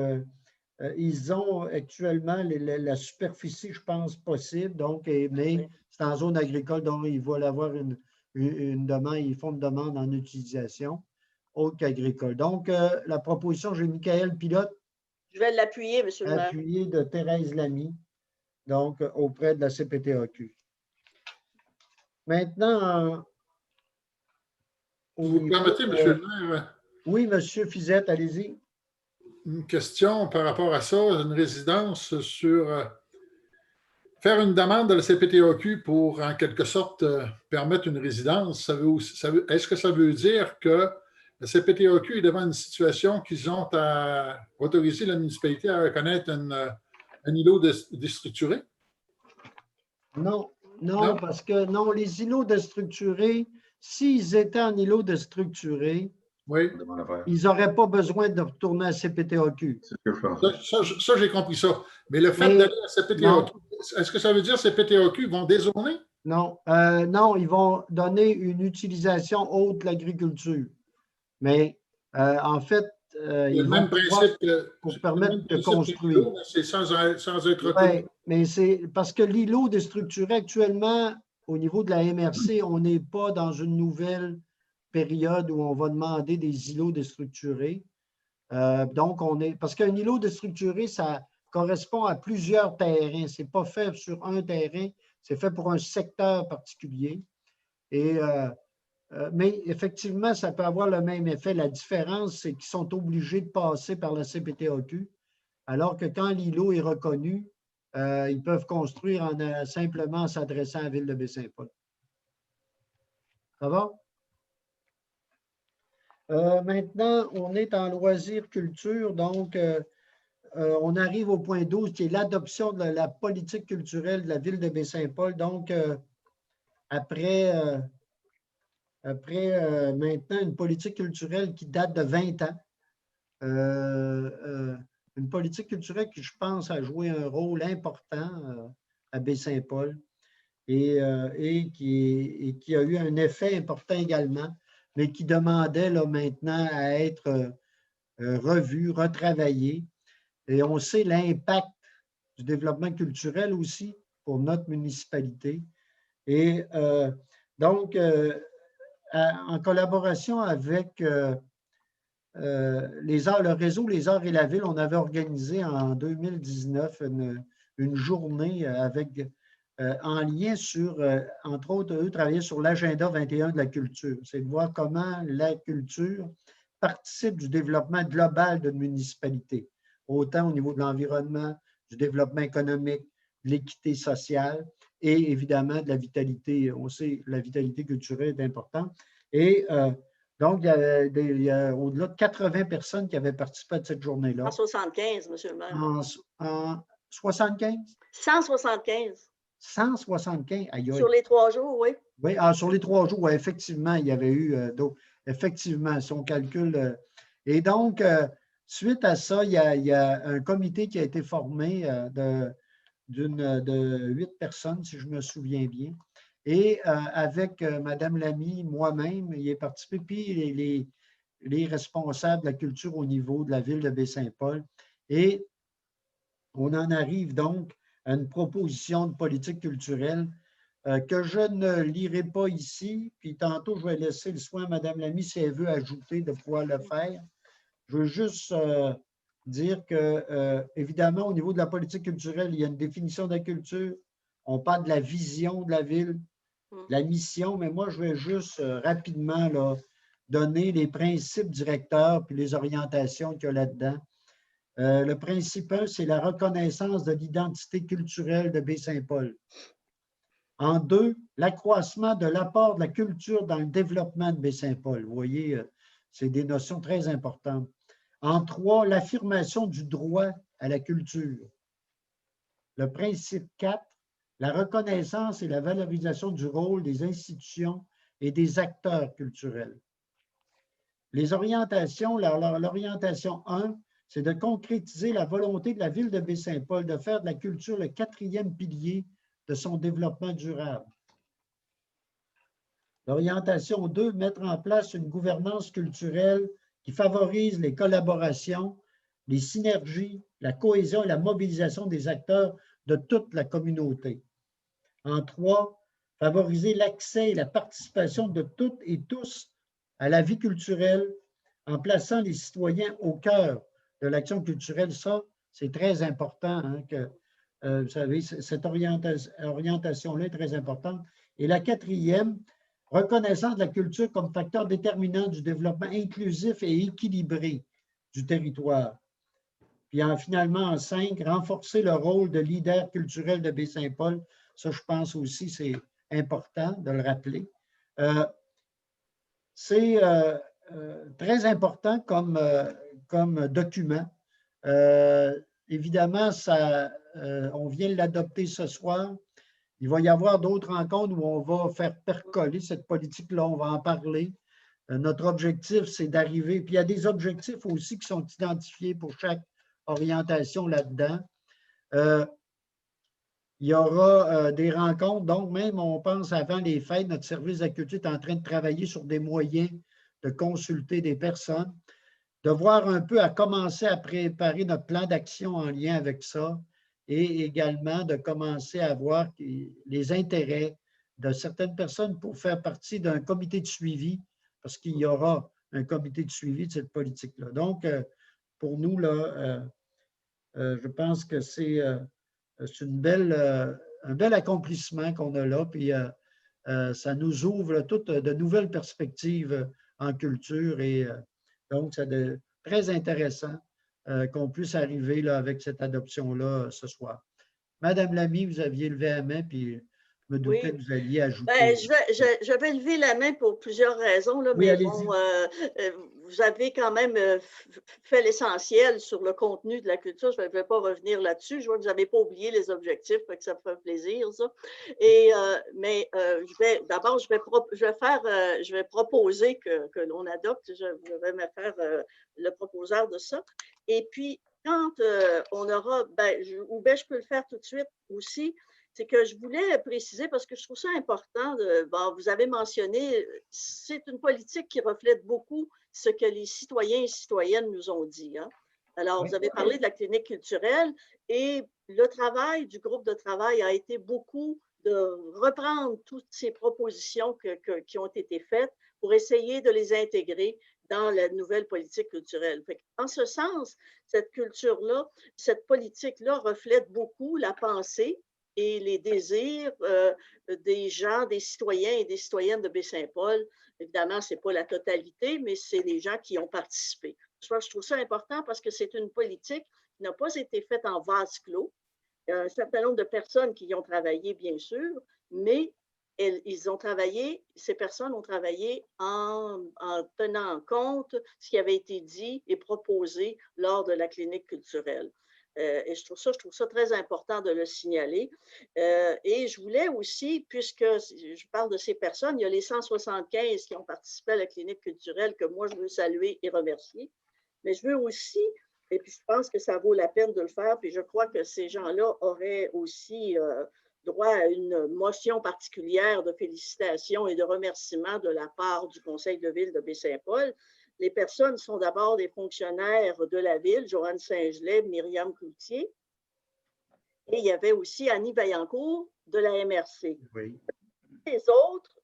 ils ont actuellement la superficie, je pense, possible. Donc, mais c'est en zone agricole, donc ils veulent avoir une demande, ils font une demande en utilisation autre qu'agricole. Donc, la proposition, j'ai Michael Pilote. Je vais l'appuyer, monsieur le maire. Appuyé de Thérèse Lamy, donc auprès de la CPTAQ. Maintenant, vous permettez, M. le maire? Oui, M. Fizette, allez-y. Une question par rapport à ça, une résidence sur faire une demande à la CPTAQ pour, en quelque sorte, permettre une résidence. Est-ce que ça veut dire que la CPTAQ est devant une situation qu'ils ont à autoriser la municipalité à reconnaître un îlot déstructuré? Non, parce que non, les îlots déstructurés, s'ils étaient en îlot déstructuré, oui. Ils n'auraient pas besoin de retourner à CPTAQ. C'est ce que je pense. Ça, j'ai compris ça. Mais le fait d'aller à CPTAQ, est-ce que ça veut dire que CPTAQ vont dézoner? Non, non, ils vont donner une utilisation autre de l'agriculture. Mais en fait, le même principe pour permettre de construire. C'est sans être reconnu. Oui, mais c'est parce que l'îlot déstructuré actuellement, au niveau de la MRC, on n'est pas dans une nouvelle période où on va demander des îlots déstructurés. Donc, parce qu'un îlot déstructuré, ça correspond à plusieurs terrains. Ce n'est pas fait sur un terrain, c'est fait pour un secteur particulier. Mais effectivement, ça peut avoir le même effet. La différence, c'est qu'ils sont obligés de passer par la CPTAQ, alors que quand l'îlot est reconnu, ils peuvent construire simplement en s'adressant à la ville de Baie-Saint-Paul. Ça va? Maintenant, on est en loisirs culture, donc on arrive au point 12 qui est l'adoption de la politique culturelle de la ville de Baie-Saint-Paul. Donc, après maintenant une politique culturelle qui date de 20 ans, une politique culturelle qui, je pense, a joué un rôle important à Baie-Saint-Paul et qui a eu un effet important également, mais qui demandait là, maintenant à être revu, retravaillé. Et on sait l'impact du développement culturel aussi pour notre municipalité. Et donc, en collaboration avec le réseau Les Arts et la Ville, on avait organisé en 2019 une journée avec en lien sur, entre autres, eux travaillaient sur l'agenda 21 de la culture. C'est de voir comment la culture participe du développement global d'une municipalité, autant au niveau de l'environnement, du développement économique, de l'équité sociale et évidemment de la vitalité. On sait que la vitalité culturelle est importante. Et donc, il y a au-delà de 80 personnes qui avaient participé à cette journée-là. En 75, M. le maire. En 75? 175. 175, aïe, aïe. Sur les 3 jours, oui. Oui, sur les 3 jours, ouais, effectivement, il y avait eu d'autres. Effectivement, si on calcule. Et donc, suite à ça, il y a un comité qui a été formé de 8 personnes, si je me souviens bien. Et avec Mme Lamy, moi-même, il est participé, puis les responsables de la culture au niveau de la ville de Baie-Saint-Paul. Et on en arrive donc à une proposition de politique culturelle que je ne lirai pas ici, puis tantôt, je vais laisser le soin à Mme Lamy si elle veut ajouter de pouvoir le faire. Je veux juste dire que, évidemment, au niveau de la politique culturelle, il y a une définition de la culture. On parle de la vision de la ville, de la mission, mais moi, je vais juste rapidement là, donner les principes directeurs puis les orientations qu'il y a là-dedans. Le principe 1, c'est la reconnaissance de l'identité culturelle de Baie-Saint-Paul. En 2, l'accroissement de l'apport de la culture dans le développement de Baie-Saint-Paul. Vous voyez, c'est des notions très importantes. En 3, l'affirmation du droit à la culture. Le principe 4, la reconnaissance et la valorisation du rôle des institutions et des acteurs culturels. Les orientations, l'orientation 1, c'est de concrétiser la volonté de la ville de Baie-Saint-Paul de faire de la culture le 4e pilier de son développement durable. L'orientation 2, mettre en place une gouvernance culturelle qui favorise les collaborations, les synergies, la cohésion et la mobilisation des acteurs de toute la communauté. En 3, favoriser l'accès et la participation de toutes et tous à la vie culturelle en plaçant les citoyens au cœur de l'action culturelle. Ça, c'est très important hein, que vous savez, cette orientation-là est très importante. Et la 4e, reconnaissance de la culture comme facteur déterminant du développement inclusif et équilibré du territoire. Puis finalement, en 5, renforcer le rôle de leader culturel de Baie-Saint-Paul. Ça, je pense aussi, c'est important de le rappeler. C'est très important comme document. Évidemment, on vient de l'adopter ce soir. Il va y avoir d'autres rencontres où on va faire percoler cette politique-là, on va en parler. Notre objectif, c'est d'arriver, puis il y a des objectifs aussi qui sont identifiés pour chaque orientation là-dedans. Il y aura des rencontres, donc même, on pense, avant les fêtes, notre service de la culture est en train de travailler sur des moyens de consulter des personnes, de voir un peu à commencer à préparer notre plan d'action en lien avec ça et également de commencer à voir les intérêts de certaines personnes pour faire partie d'un comité de suivi, parce qu'il y aura un comité de suivi de cette politique-là. Donc, pour nous, là, je pense que c'est un bel accomplissement qu'on a là, puis ça nous ouvre toutes de nouvelles perspectives en culture et donc, c'est très intéressant qu'on puisse arriver là, avec cette adoption-là ce soir. Madame Lamy, vous aviez levé la main, puis je me doutais que vous alliez ajouter. Ben, je vais lever la main pour plusieurs raisons, là, oui, mais bon, vous avez quand même fait l'essentiel sur le contenu de la culture. Je ne vais pas revenir là-dessus. Je vois que vous n'avez pas oublié les objectifs, fait que ça me fait plaisir, ça. Et, mais d'abord, je vais proposer que l'on adopte. Je vais me faire le proposeur de ça. Et puis, quand on aura, je peux le faire tout de suite aussi, c'est que je voulais préciser, parce que je trouve ça important, vous avez mentionné, c'est une politique qui reflète beaucoup ce que les citoyens et citoyennes nous ont dit. Hein. Alors, vous avez parlé de la clinique culturelle et le travail du groupe de travail a été beaucoup de reprendre toutes ces propositions qui ont été faites pour essayer de les intégrer dans la nouvelle politique culturelle. En ce sens, cette culture-là, cette politique-là reflète beaucoup la pensée et les désirs des gens, des citoyens et des citoyennes de Baie-Saint-Paul. Évidemment, ce n'est pas la totalité, mais c'est les gens qui ont participé. Je trouve ça important parce que c'est une politique qui n'a pas été faite en vase clos. Il y a un certain nombre de personnes qui y ont travaillé, bien sûr, mais ces personnes ont travaillé en tenant compte ce qui avait été dit et proposé lors de la clinique culturelle. Et je trouve ça très important de le signaler. Et je voulais aussi, puisque je parle de ces personnes, il y a les 175 qui ont participé à la clinique culturelle que moi, je veux saluer et remercier. Mais je veux aussi, et puis je pense que ça vaut la peine de le faire, puis je crois que ces gens-là auraient aussi droit à une motion particulière de félicitations et de remerciements de la part du Conseil de ville de Baie-Saint-Paul. Les personnes sont d'abord des fonctionnaires de la ville, Joanne Saint-Gelais, Myriam Cloutier, et il y avait aussi Annie Vaillancourt de la MRC. Oui.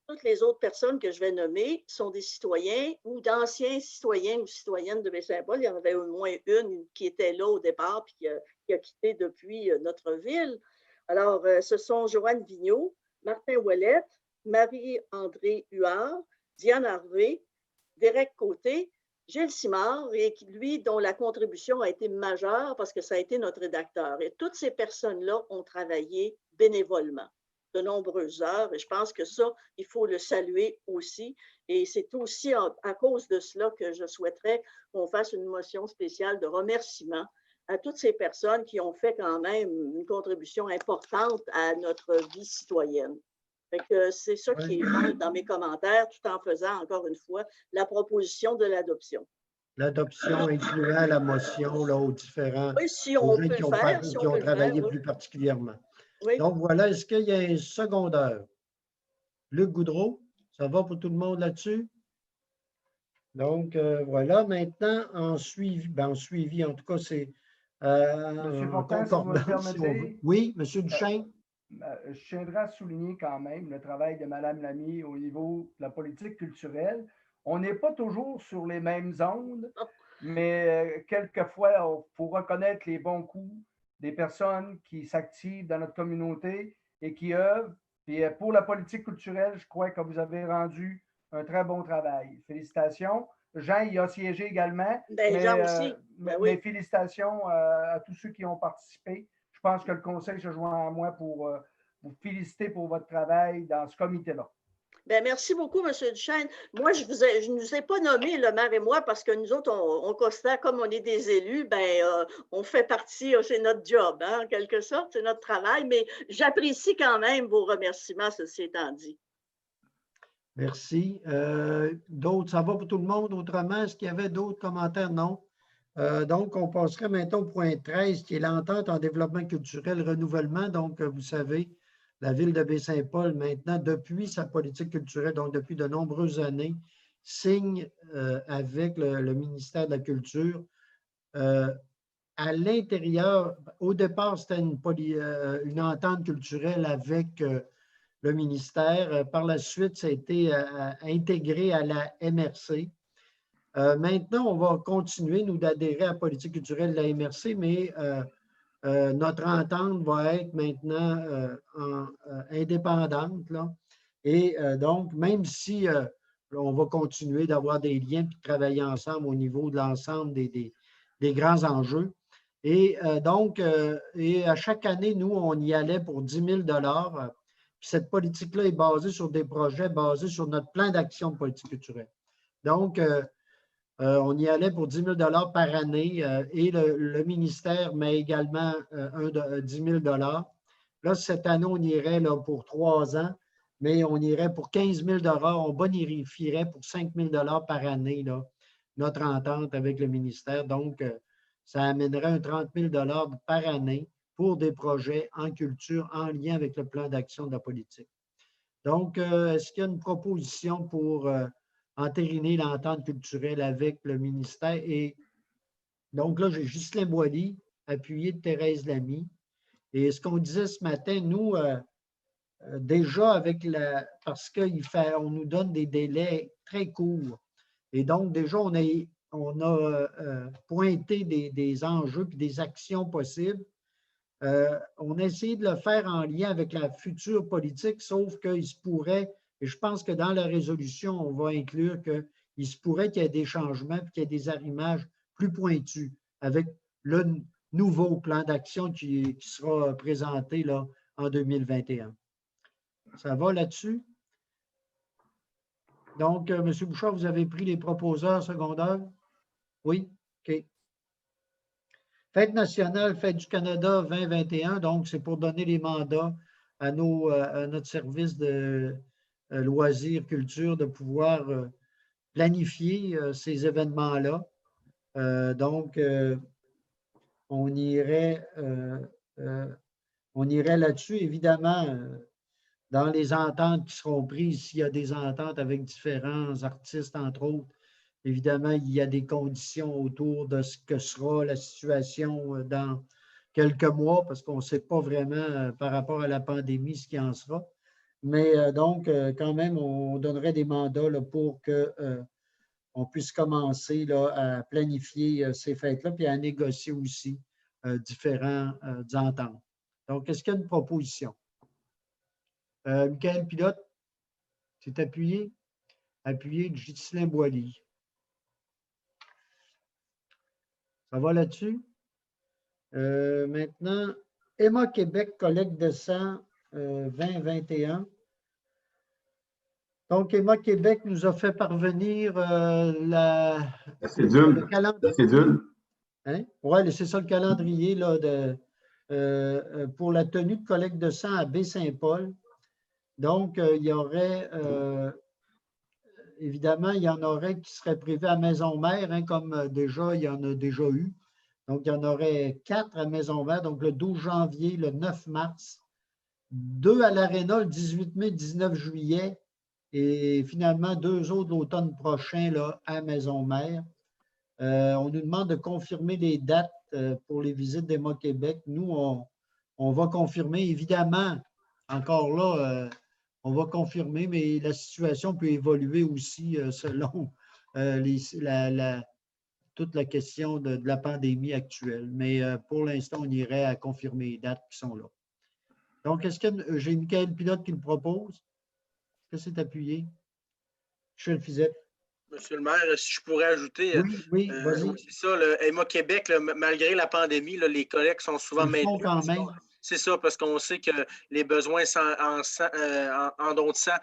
Toutes les autres personnes que je vais nommer sont des citoyens ou d'anciens citoyens ou citoyennes de Baie-Saint-Paul. Il y en avait au moins une qui était là au départ et qui a quitté depuis notre ville. Alors, ce sont Joanne Vigneault, Martin Ouellette, Marie-André Huard, Diane Harvey, Derek Côté, Gilles Simard, et lui, dont la contribution a été majeure parce que ça a été notre rédacteur. Et toutes ces personnes-là ont travaillé bénévolement de nombreuses heures. Et je pense que ça, il faut le saluer aussi. Et c'est aussi à cause de cela que je souhaiterais qu'on fasse une motion spéciale de remerciement à toutes ces personnes qui ont fait quand même une contribution importante à notre vie citoyenne. C'est ça qui est dans mes commentaires, tout en faisant, encore une fois, la proposition de l'adoption. L'adoption incluant la motion là, aux différents si on gens peut qui le ont, faire, qui ont travaillé plus particulièrement. Oui. Donc, voilà. Est-ce qu'il y a un secondeur? Luc Goudreau, ça va pour tout le monde là-dessus? Donc, voilà. Maintenant, en suivi, en tout cas, c'est Monsieur Fortin, si vous me le permettez. Oui, M. Duchesne. Je tiendrai à souligner quand même le travail de Mme Lamy au niveau de la politique culturelle. On n'est pas toujours sur les mêmes ondes, mais quelquefois, il faut reconnaître les bons coups des personnes qui s'activent dans notre communauté et qui œuvrent. Puis pour la politique culturelle, je crois que vous avez rendu un très bon travail. Félicitations. Jean y a siégé également. Jean aussi. Mais félicitations à tous ceux qui ont participé. Je pense que le Conseil se joint à moi pour vous féliciter pour votre travail dans ce comité-là. Merci beaucoup, M. Duchesne. Moi, je ne nous ai pas nommé, le maire et moi, parce que nous autres, on constate, comme on est des élus, on fait partie, c'est notre job, en quelque sorte, c'est notre travail, mais j'apprécie quand même vos remerciements, ceci étant dit. Merci. D'autres, ça va pour tout le monde autrement? Est-ce qu'il y avait d'autres commentaires? Non. Donc, on passerait maintenant au point 13, qui est l'entente en développement culturel renouvellement. Donc, vous savez, la ville de Baie-Saint-Paul, maintenant, depuis sa politique culturelle, donc depuis de nombreuses années, signe avec le ministère de la Culture. À l'intérieur, au départ, c'était une entente culturelle avec le ministère. Par la suite, ça a été intégré à la MRC. Maintenant, on va continuer, nous, d'adhérer à la politique culturelle de la MRC, mais notre entente va être maintenant indépendante. Là. Et donc, même si on va continuer d'avoir des liens et de travailler ensemble au niveau de l'ensemble des grands enjeux. Et donc, à chaque année, nous, on y allait pour 10 000 $. Cette politique-là est basée sur des projets basés sur notre plan d'action de politique culturelle. Donc, on y allait pour 10 000 $ par année et le ministère met également 10 000 $. Là, cette année, on irait là, pour 3 ans, mais on irait pour 15 000 $. On bonifierait pour 5 000 $ par année là, notre entente avec le ministère. Donc, ça amènerait un 30 000 $ par année pour des projets en culture en lien avec le plan d'action de la politique. Donc, est-ce qu'il y a une proposition pour entériner l'entente culturelle avec le ministère? Et donc là, j'ai Ghislain Boily, appuyé de Thérèse Lamy. Et ce qu'on disait ce matin, nous, déjà avec parce qu'on nous donne des délais très courts. Et donc, déjà, on a pointé des enjeux et des actions possibles. On a essayé de le faire en lien avec la future politique, sauf qu'il se pourrait, et je pense que dans la résolution, on va inclure qu'il se pourrait qu'il y ait des changements et qu'il y ait des arrimages plus pointus avec le nouveau plan d'action qui sera présenté là, en 2021. Ça va là-dessus? Donc, M. Bouchard, vous avez pris les proposeurs secondaires? Oui? OK. Fête nationale, Fête du Canada 2021, donc c'est pour donner les mandats à notre service de loisirs, culture, de pouvoir planifier ces événements-là. Donc, on irait là-dessus, évidemment, dans les ententes qui seront prises, s'il y a des ententes avec différents artistes, entre autres. Évidemment, il y a des conditions autour de ce que sera la situation dans quelques mois, parce qu'on ne sait pas vraiment par rapport à la pandémie ce qui en sera. Mais donc, quand même, on donnerait des mandats là, pour qu'on puisse commencer là, à planifier ces fêtes-là, puis à négocier aussi différentes ententes. Donc, est-ce qu'il y a une proposition? Michael Pilote, c'est appuyé? Appuyé de Ghislain Boilly. Ça va là-dessus? Maintenant, Emma Québec, collecte de sang 2021. Donc, Emma Québec nous a fait parvenir La cédule. La cédule. Hein? Oui, c'est ça le calendrier là, pour la tenue de collecte de sang à Baie-Saint-Paul. Donc, il y aurait, évidemment, il y en aurait qui seraient prévus à Maison-Mère, hein, comme déjà, il y en a déjà eu. Donc, il y en aurait 4 à Maison-Mère, donc le 12 janvier, le 9 mars, 2 à l'Aréna le 18 mai, 19 juillet, et finalement 2 autres l'automne prochain là, à Maison-Mère. On nous demande de confirmer les dates pour les visites d'Emma Québec. Nous, on va confirmer, évidemment, encore là, on va confirmer, mais la situation peut évoluer aussi selon toute la question de la pandémie actuelle. Mais pour l'instant, on irait à confirmer les dates qui sont là. Donc, est-ce que j'ai Michael Pilote qui le propose? Est-ce que c'est appuyé? Michel Fizette. Monsieur le maire, si je pourrais ajouter, oui, vas-y. C'est ça, Emma Québec, là, malgré la pandémie, là, les collectes sont souvent maintenus. Quand même. C'est ça, parce qu'on sait que les besoins en dons de sang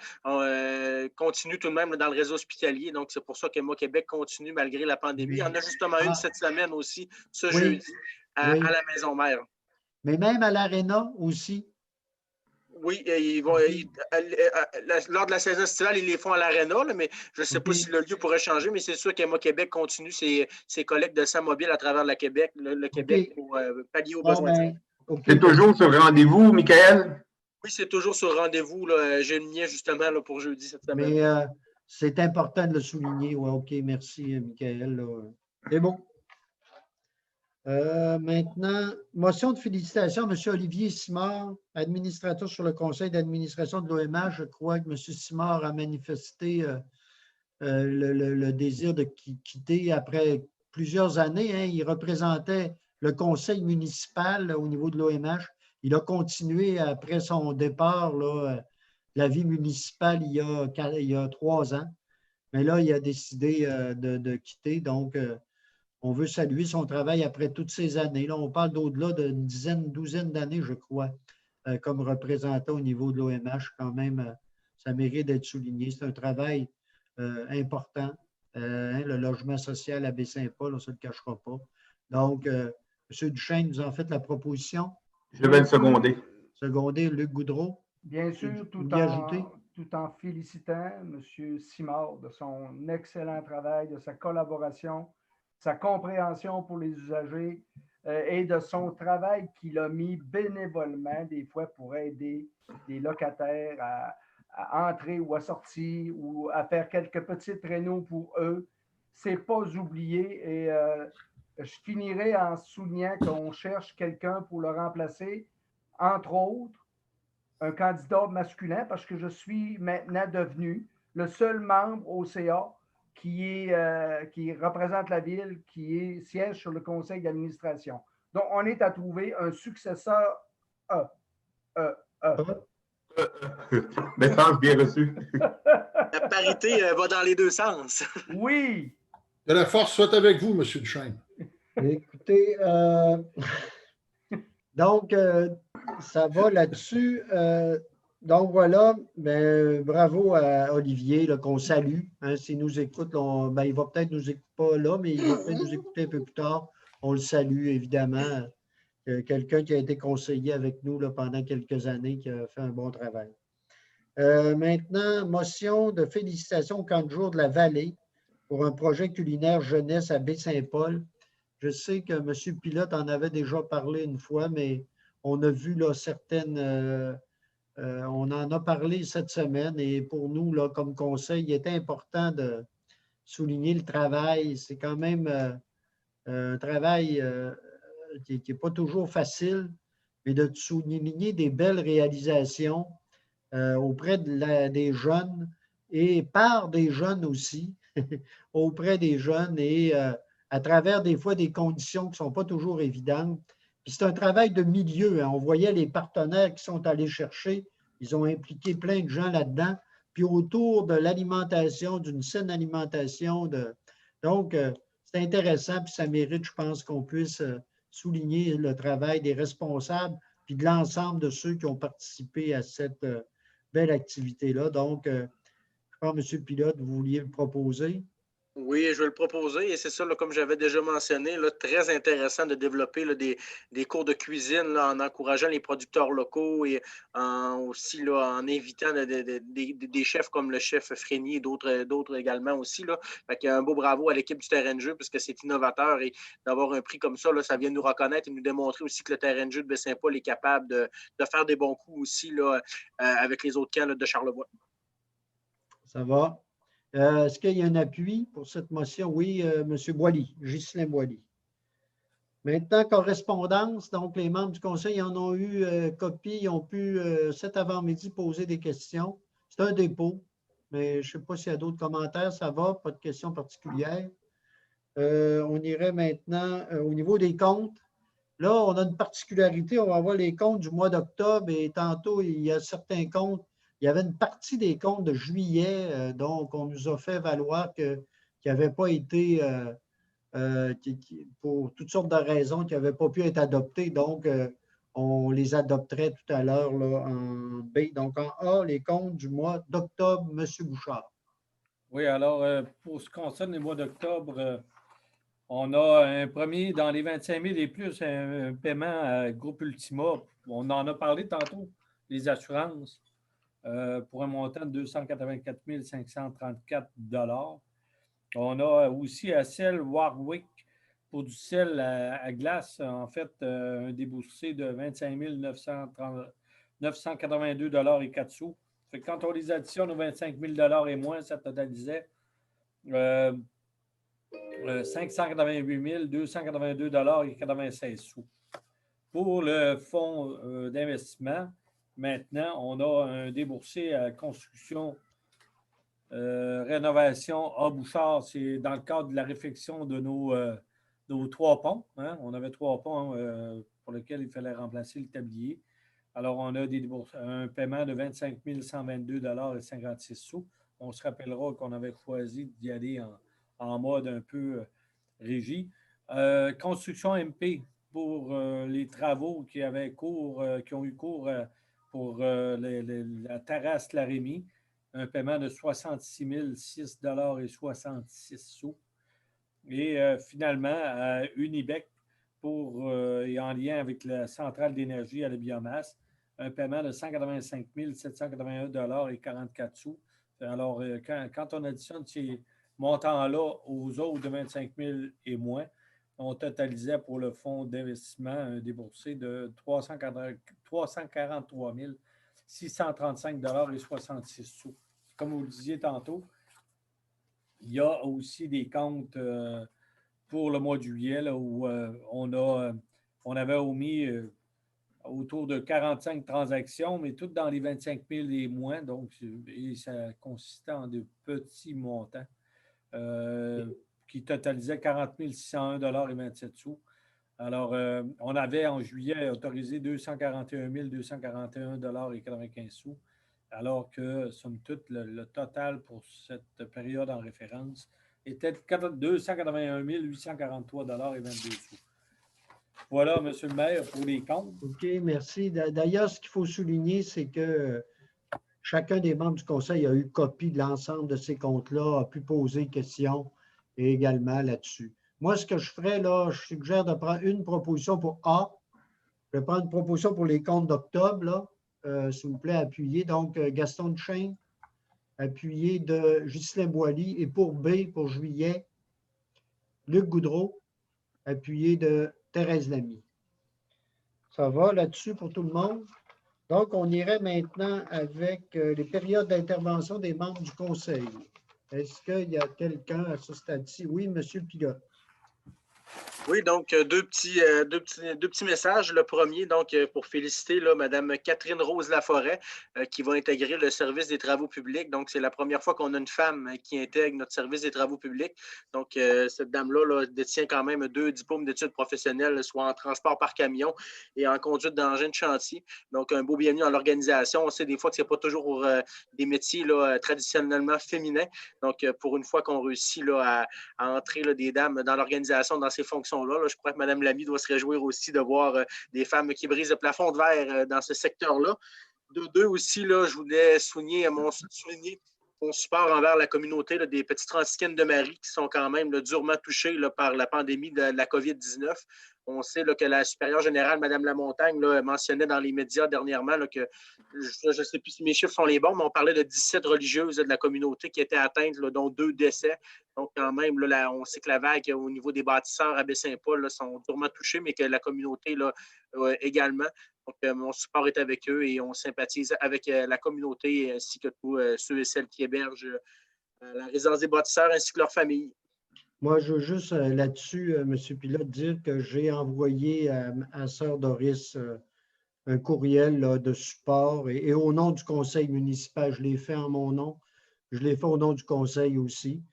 continuent tout de même dans le réseau hospitalier. Donc, c'est pour ça qu'Emma Québec continue malgré la pandémie. Il y en a justement une cette semaine aussi, ce jeudi, à la Maison Mère. Mais même à l'Aréna aussi. Oui, lors de la saison estivale, ils les font à l'Aréna, mais je ne sais pas si le lieu pourrait changer, mais c'est sûr qu'Emma Québec continue ses collectes de sang mobile à travers le Québec pour pallier aux besoins. C'est toujours sur rendez-vous, Michael? Oui, c'est toujours sur rendez-vous. J'ai le mien justement là, pour jeudi cette semaine. Mais c'est important de le souligner. Ouais, OK, merci, Michael. C'est bon. Maintenant, motion de félicitations à M. Olivier Simard, administrateur sur le conseil d'administration de l'OMH. Je crois que M. Simard a manifesté le désir de quitter après plusieurs années. Hein. Il représentait le conseil municipal au niveau de l'OMH. Il a continué après son départ, là, la vie municipale il y a 3 ans. Mais là, il a décidé de quitter. Donc, on veut saluer son travail après toutes ces années. Là, on parle d'au-delà d'une douzaine d'années, je crois, comme représentant au niveau de l'OMH. Quand même, ça mérite d'être souligné. C'est un travail important. Le logement social à Baie-Saint-Paul, on ne se le cachera pas. Donc, M. Duchesne nous en fait la proposition. Je vais le seconder. Seconder, Luc Goudreau. Bien sûr, tout en félicitant M. Simard de son excellent travail, de sa collaboration, sa compréhension pour les usagers et de son travail qu'il a mis bénévolement, des fois, pour aider des locataires à entrer ou à sortir ou à faire quelques petites rénaux pour eux. C'est pas oublié et je finirai en soulignant qu'on cherche quelqu'un pour le remplacer, entre autres, un candidat masculin, parce que je suis maintenant devenu le seul membre au CA qui représente la ville, qui siège sur le conseil d'administration. Donc, on est à trouver un successeur Message bien reçu. La parité va dans les deux sens. Oui. Que la force soit avec vous, M. Duchesne. Écoutez, donc, ça va là-dessus. Donc, voilà, ben, bravo à Olivier, là, qu'on salue. Hein, s'il nous écoute, là, ben, il va peut-être nous écouter pas là, mais il va peut-être nous écouter un peu plus tard. On le salue, évidemment. Quelqu'un qui a été conseiller avec nous là, pendant quelques années, qui a fait un bon travail. Maintenant, motion de félicitations au camp de jour de la Vallée pour un projet culinaire jeunesse à Baie-Saint-Paul. Je sais que M. Pilote en avait déjà parlé une fois, mais on a vu là, certaines. On en a parlé cette semaine et pour nous, là, comme conseil, il était important de souligner le travail. C'est quand même un travail qui n'est pas toujours facile, mais de souligner des belles réalisations auprès des jeunes et par des jeunes aussi, auprès des jeunes et à travers des fois des conditions qui ne sont pas toujours évidentes. Puis c'est un travail de milieu. Hein. On voyait les partenaires qui sont allés chercher. Ils ont impliqué plein de gens là-dedans. Puis autour de l'alimentation, d'une saine alimentation. Donc, c'est intéressant. Puis ça mérite, je pense, qu'on puisse souligner le travail des responsables puis de l'ensemble de ceux qui ont participé à cette belle activité-là. Donc, je pense, M. Pilote, vous vouliez le proposer. Oui, je vais le proposer et c'est ça, là, comme j'avais déjà mentionné, là, très intéressant de développer là, des cours de cuisine là, en encourageant les producteurs locaux et aussi là, en invitant des chefs comme le chef Frénier et d'autres également aussi. Là. Fait qu'il y a un beau bravo à l'équipe du terrain de jeu parce que c'est innovateur et d'avoir un prix comme ça, là, ça vient nous reconnaître et nous démontrer aussi que le terrain de jeu de Baie-Saint-Paul est capable de faire des bons coups aussi là, avec les autres camps là, de Charlevoix. Ça va. Est-ce qu'il y a un appui pour cette motion? Oui, M. Boily, Ghislain Boily. Maintenant, correspondance. Donc, les membres du conseil en ont eu copie. Ils ont pu, cet avant-midi, poser des questions. C'est un dépôt, mais je ne sais pas s'il y a d'autres commentaires. Ça va, pas de questions particulières. On irait maintenant au niveau des comptes. Là, on a une particularité. On va voir les comptes du mois d'octobre et tantôt, il y a certains comptes. Il y avait une partie des comptes de juillet, donc on nous a fait valoir qui n'avaient pas été, pour toutes sortes de raisons, qui n'avaient pas pu être adoptés. Donc, on les adopterait tout à l'heure en B. Donc, en A, les comptes du mois d'octobre, M. Bouchard. Oui, alors, pour ce qui concerne les mois d'octobre, on a un premier dans les 25 000 et plus, un paiement à Groupe Ultima. On en a parlé tantôt, les assurances, pour un montant de 284 534 $. On a aussi à Sel Warwick pour du sel à glace, en fait, un déboursé de 25 982 $ et 4 sous. Fait que quand on les additionne aux 25 000 $ et moins, ça totalisait 588 282 $ et 96 sous. Pour le fonds d'investissement, maintenant, on a un déboursé à construction rénovation à Bouchard. C'est dans le cadre de la réfection de nos 3 ponts. Hein? On avait 3 ponts pour lesquels il fallait remplacer le tablier. Alors, on a un paiement de 25 122 $ et 56 sous. On se rappellera qu'on avait choisi d'y aller en mode un peu régie. Construction MP pour les travaux qui ont eu cours pour la terrasse Larémie. Un paiement de 66 006 $ et 66 sous. Et finalement, à Unibec, et en lien avec la centrale d'énergie à la biomasse, un paiement de 185 781 $ et 44 sous. Alors, quand on additionne ces montants-là aux autres de 25 000 et moins, on totalisait pour le fonds d'investissement un déboursé de 343 635 $ et 66 sous. Comme vous le disiez tantôt, il y a aussi des comptes pour le mois de juillet là, où on avait omis autour de 45 transactions, mais toutes dans les 25 000 et moins, donc et ça consistait en de petits montants qui totalisaient 40 601 $ et 27 sous. Alors, on avait en juillet autorisé 241 241,95 $, alors que, somme toute, le total pour cette période en référence était de 281 843,22 $. Voilà, M. le maire, pour les comptes. OK, merci. D'ailleurs, ce qu'il faut souligner, c'est que chacun des membres du conseil a eu copie de l'ensemble de ces comptes-là, a pu poser des questions également là-dessus. Moi, ce que je ferais, là, je suggère de prendre une proposition pour A. Je vais prendre une proposition pour les comptes d'octobre, là. S'il vous plaît, appuyez. Donc, Gaston Duchesne, appuyé de Ghislain Boily. Et pour B, pour juillet, Luc Goudreau, appuyé de Thérèse Lamy. Ça va là-dessus pour tout le monde? Donc, on irait maintenant avec les périodes d'intervention des membres du conseil. Est-ce qu'il y a quelqu'un à ce stade-ci? Oui, M. Pilote. Oui, donc deux petits messages. Le premier, donc, pour féliciter là, Mme Catherine Rose Laforêt, qui va intégrer le service des travaux publics. Donc, c'est la première fois qu'on a une femme qui intègre notre service des travaux publics. Donc, cette dame-là là, détient quand même 2 diplômes d'études professionnelles, soit en transport par camion et en conduite d'engin de chantier. Donc, un beau bienvenue dans l'organisation. On sait des fois que ce n'est pas toujours des métiers là, traditionnellement féminins. Donc, pour une fois qu'on réussit là, à entrer là, des dames dans l'organisation, dans ces fonctions-là, je crois que Mme Lamy doit se réjouir aussi de voir des femmes qui brisent le plafond de verre dans ce secteur-là. De deux aussi, là, je voulais souligner mon support envers la communauté là, des petites franciscaines de Marie qui sont quand même là, durement touchées là, par la pandémie de la COVID-19. On sait là, que la supérieure générale, Mme Lamontagne, là, mentionnait dans les médias dernièrement là, que, je ne sais plus si mes chiffres sont les bons, mais on parlait de 17 religieuses là, de la communauté qui étaient atteintes, là, dont 2 décès. Donc, quand même, là, on sait que la vague au niveau des bâtisseurs à Baie-Saint-Paul là, sont durement touchés, mais que la communauté là, également. Donc, mon support est avec eux et on sympathise avec la communauté ainsi que tous ceux et celles qui hébergent la résidence des bâtisseurs ainsi que leurs familles. Moi, je veux juste là-dessus, M. Pilote, dire que j'ai envoyé à Sœur Doris un courriel là, de support et au nom du conseil municipal, je l'ai fait en mon nom. Je l'ai fait au nom du conseil aussi.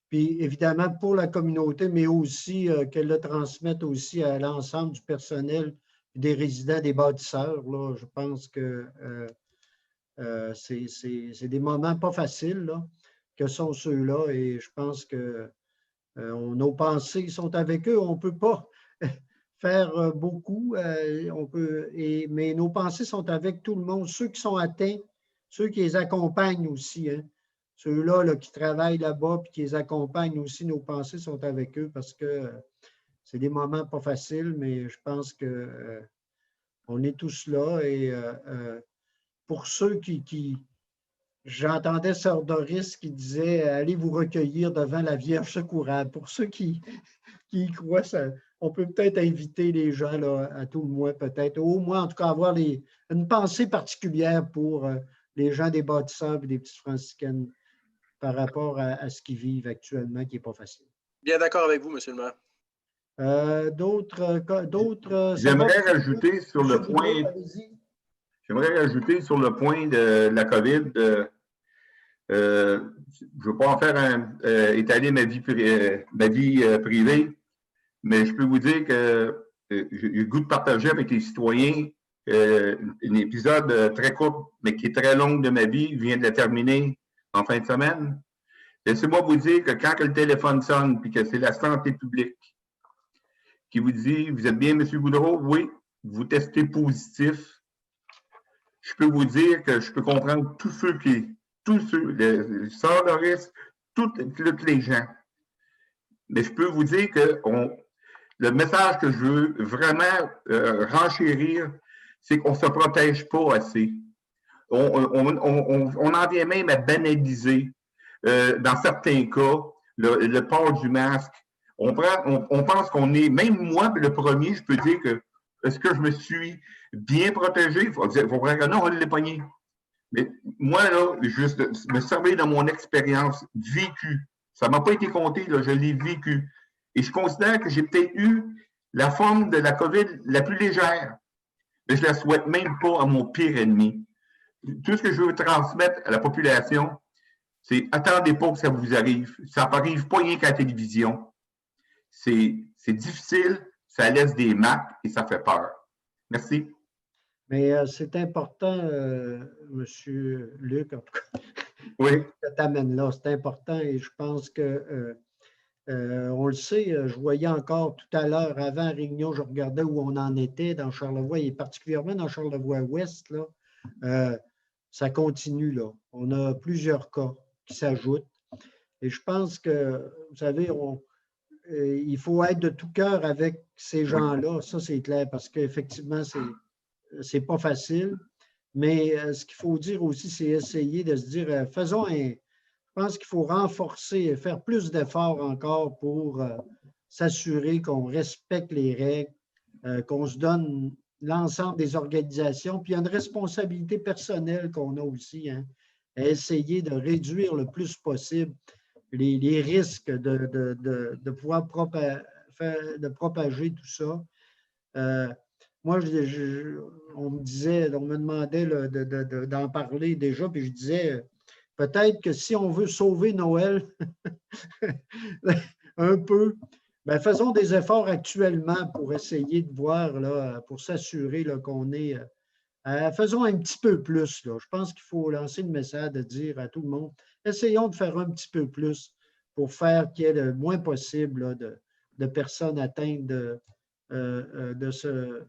Puis, évidemment, pour la communauté, mais aussi qu'elle le transmette aussi à l'ensemble du personnel des résidents, des bâtisseurs. Là, je pense que c'est des moments pas faciles là, que sont ceux-là et je pense que nos pensées sont avec eux. On ne peut pas faire beaucoup, mais nos pensées sont avec tout le monde, ceux qui sont atteints, ceux qui les accompagnent aussi. Hein. Ceux-là là, qui travaillent là-bas et qui les accompagnent aussi, nos pensées sont avec eux parce que c'est des moments pas faciles, mais je pense qu'on est tous là. Et pour ceux qui j'entendais Sœur Doris qui disait « Allez vous recueillir devant la Vierge secourable ». Pour ceux qui y croient, on peut peut-être inviter les gens là, à tout le moins, peut-être, au moins en tout cas avoir une pensée particulière pour les gens des bâtisseurs et des petites franciscaines par rapport à ce qu'ils vivent actuellement, qui n'est pas facile. Bien d'accord avec vous, M. le maire. D'autres. J'aimerais rajouter sur le point. J'aimerais rajouter sur le point de la COVID. Je ne veux pas en faire étaler ma vie privée, mais je peux vous dire que j'ai le goût de partager avec les citoyens un épisode très court, mais qui est très long de ma vie. Je viens de la terminer en fin de semaine. Laissez-moi vous dire que quand le téléphone sonne et que c'est la santé publique qui vous dit « Vous êtes bien, M. Goudreau? Oui, vous testez positif. » Je peux vous dire que je peux comprendre tous ceux, les Sœur Doris, toutes les gens. Mais je peux vous dire que le message que je veux vraiment renchérir, c'est qu'on ne se protège pas assez. On en vient même à banaliser, dans certains cas, le port du masque. On pense qu'on est, même moi, le premier, je peux dire que est-ce que je me suis bien protégé? Il faut dire que non, on l'a pogné. Mais moi, là, juste me servir de mon expérience vécue. Ça ne m'a pas été compté, là, je l'ai vécu. Et je considère que j'ai peut-être eu la forme de la COVID la plus légère. Mais je ne la souhaite même pas à mon pire ennemi. Tout ce que je veux transmettre à la population, c'est attendez pas que ça vous arrive. Ça n'arrive pas rien qu'à la télévision. C'est difficile, ça laisse des marques et ça fait peur. Merci. Mais c'est important, M. Luc, en tout cas, Oui. que tu amènes là. C'est important et je pense que on le sait, je voyais encore tout à l'heure, avant Réunion, je regardais où on en était dans Charlevoix et particulièrement dans Charlevoix-Ouest, là, ça continue, là. On a plusieurs cas qui s'ajoutent. Et je pense que, vous savez, il faut être de tout cœur avec ces gens-là, ça c'est clair, parce qu'effectivement, c'est pas facile. Mais ce qu'il faut dire aussi, c'est essayer de se dire, je pense qu'il faut renforcer, faire plus d'efforts encore pour s'assurer qu'on respecte les règles, qu'on se donne l'ensemble des organisations. Puis il y a une responsabilité personnelle qu'on a aussi, hein, à essayer de réduire le plus possible les risques de pouvoir propager tout ça. Moi, on me demandait d'en parler déjà, puis je disais, peut-être que si on veut sauver Noël un peu, ben faisons des efforts actuellement pour essayer de voir, là, pour s'assurer qu'on est... faisons un petit peu plus. Là. Je pense qu'il faut lancer le message de dire à tout le monde, essayons de faire un petit peu plus pour faire qu'il y ait le moins possible là, de personnes atteintes de ce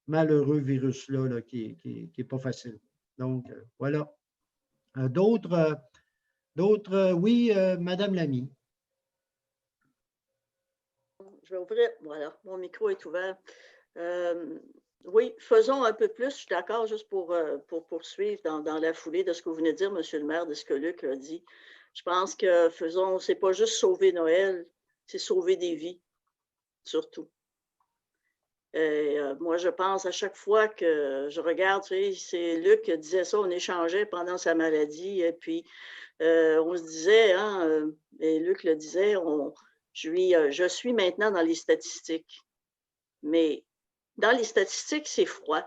malheureux virus-là là, qui n'est pas facile. Donc, voilà. D'autres, oui, Madame Lamy. Je vais ouvrir. Voilà, mon micro est ouvert. Oui, faisons un peu plus. Je suis d'accord juste pour poursuivre dans la foulée de ce que vous venez de dire, Monsieur le maire, de ce que Luc a dit. Je pense que c'est pas juste sauver Noël, c'est sauver des vies, surtout. Et, moi, je pense à chaque fois que je regarde, tu sais, c'est Luc qui disait ça, on échangeait pendant sa maladie, et puis on se disait, hein, et Luc le disait, je suis maintenant dans les statistiques. Mais dans les statistiques, c'est froid.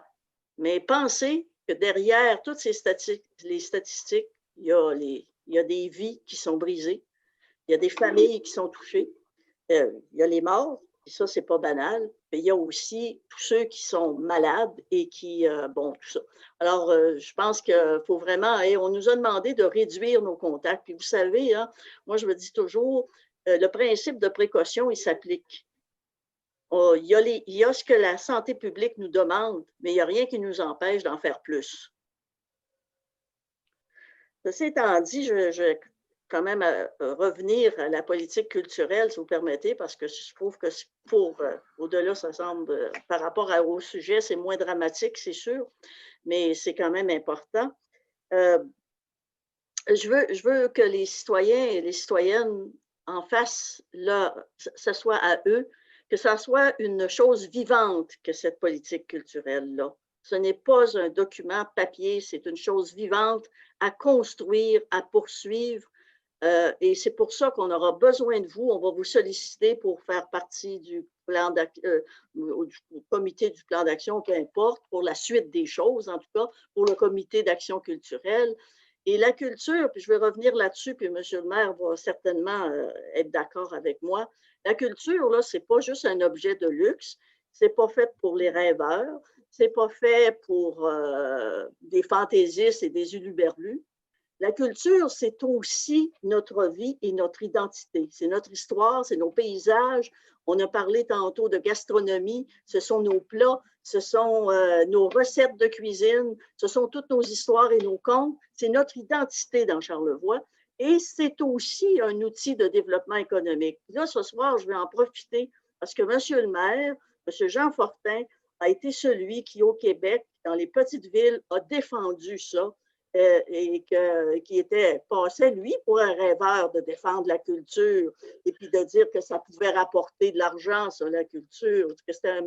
Mais pensez que derrière toutes les statistiques, il y a des vies qui sont brisées, il y a des familles qui sont touchées, il y a les morts, et ça, c'est pas banal, mais il y a aussi tous ceux qui sont malades et qui, bon, tout ça. Alors, je pense qu'il faut vraiment, on nous a demandé de réduire nos contacts. Puis vous savez, hein, moi, je me dis toujours, le principe de précaution, il s'applique. Il y a ce que la santé publique nous demande, mais il n'y a rien qui nous empêche d'en faire plus. Ceci étant dit, je vais quand même revenir à la politique culturelle, si vous permettez, parce que je trouve que au-delà, ça semble, par rapport au sujet, c'est moins dramatique, c'est sûr, mais c'est quand même important. Je veux que les citoyens et les citoyennes en fassent, là, ce soit à eux, que ça soit une chose vivante que cette politique culturelle-là. Ce n'est pas un document papier, c'est une chose vivante à construire, à poursuivre. Et c'est pour ça qu'on aura besoin de vous. On va vous solliciter pour faire partie du comité du plan d'action, peu importe, pour la suite des choses, en tout cas, pour le comité d'action culturelle. Et la culture, puis je vais revenir là-dessus, puis M. le maire va certainement être d'accord avec moi. La culture, là, c'est pas juste un objet de luxe, c'est pas fait pour les rêveurs, c'est pas fait pour des fantaisistes et des huluberlus. La culture, c'est aussi notre vie et notre identité. C'est notre histoire, c'est nos paysages. On a parlé tantôt de gastronomie. Ce sont nos plats, ce sont nos recettes de cuisine, ce sont toutes nos histoires et nos contes. C'est notre identité dans Charlevoix. Et c'est aussi un outil de développement économique. Là, ce soir, je vais en profiter parce que M. le maire, M. Jean Fortin, a été celui qui, au Québec, dans les petites villes, a défendu ça. Et qui était passé, lui, pour un rêveur de défendre la culture et puis de dire que ça pouvait rapporter de l'argent sur la culture, que c'était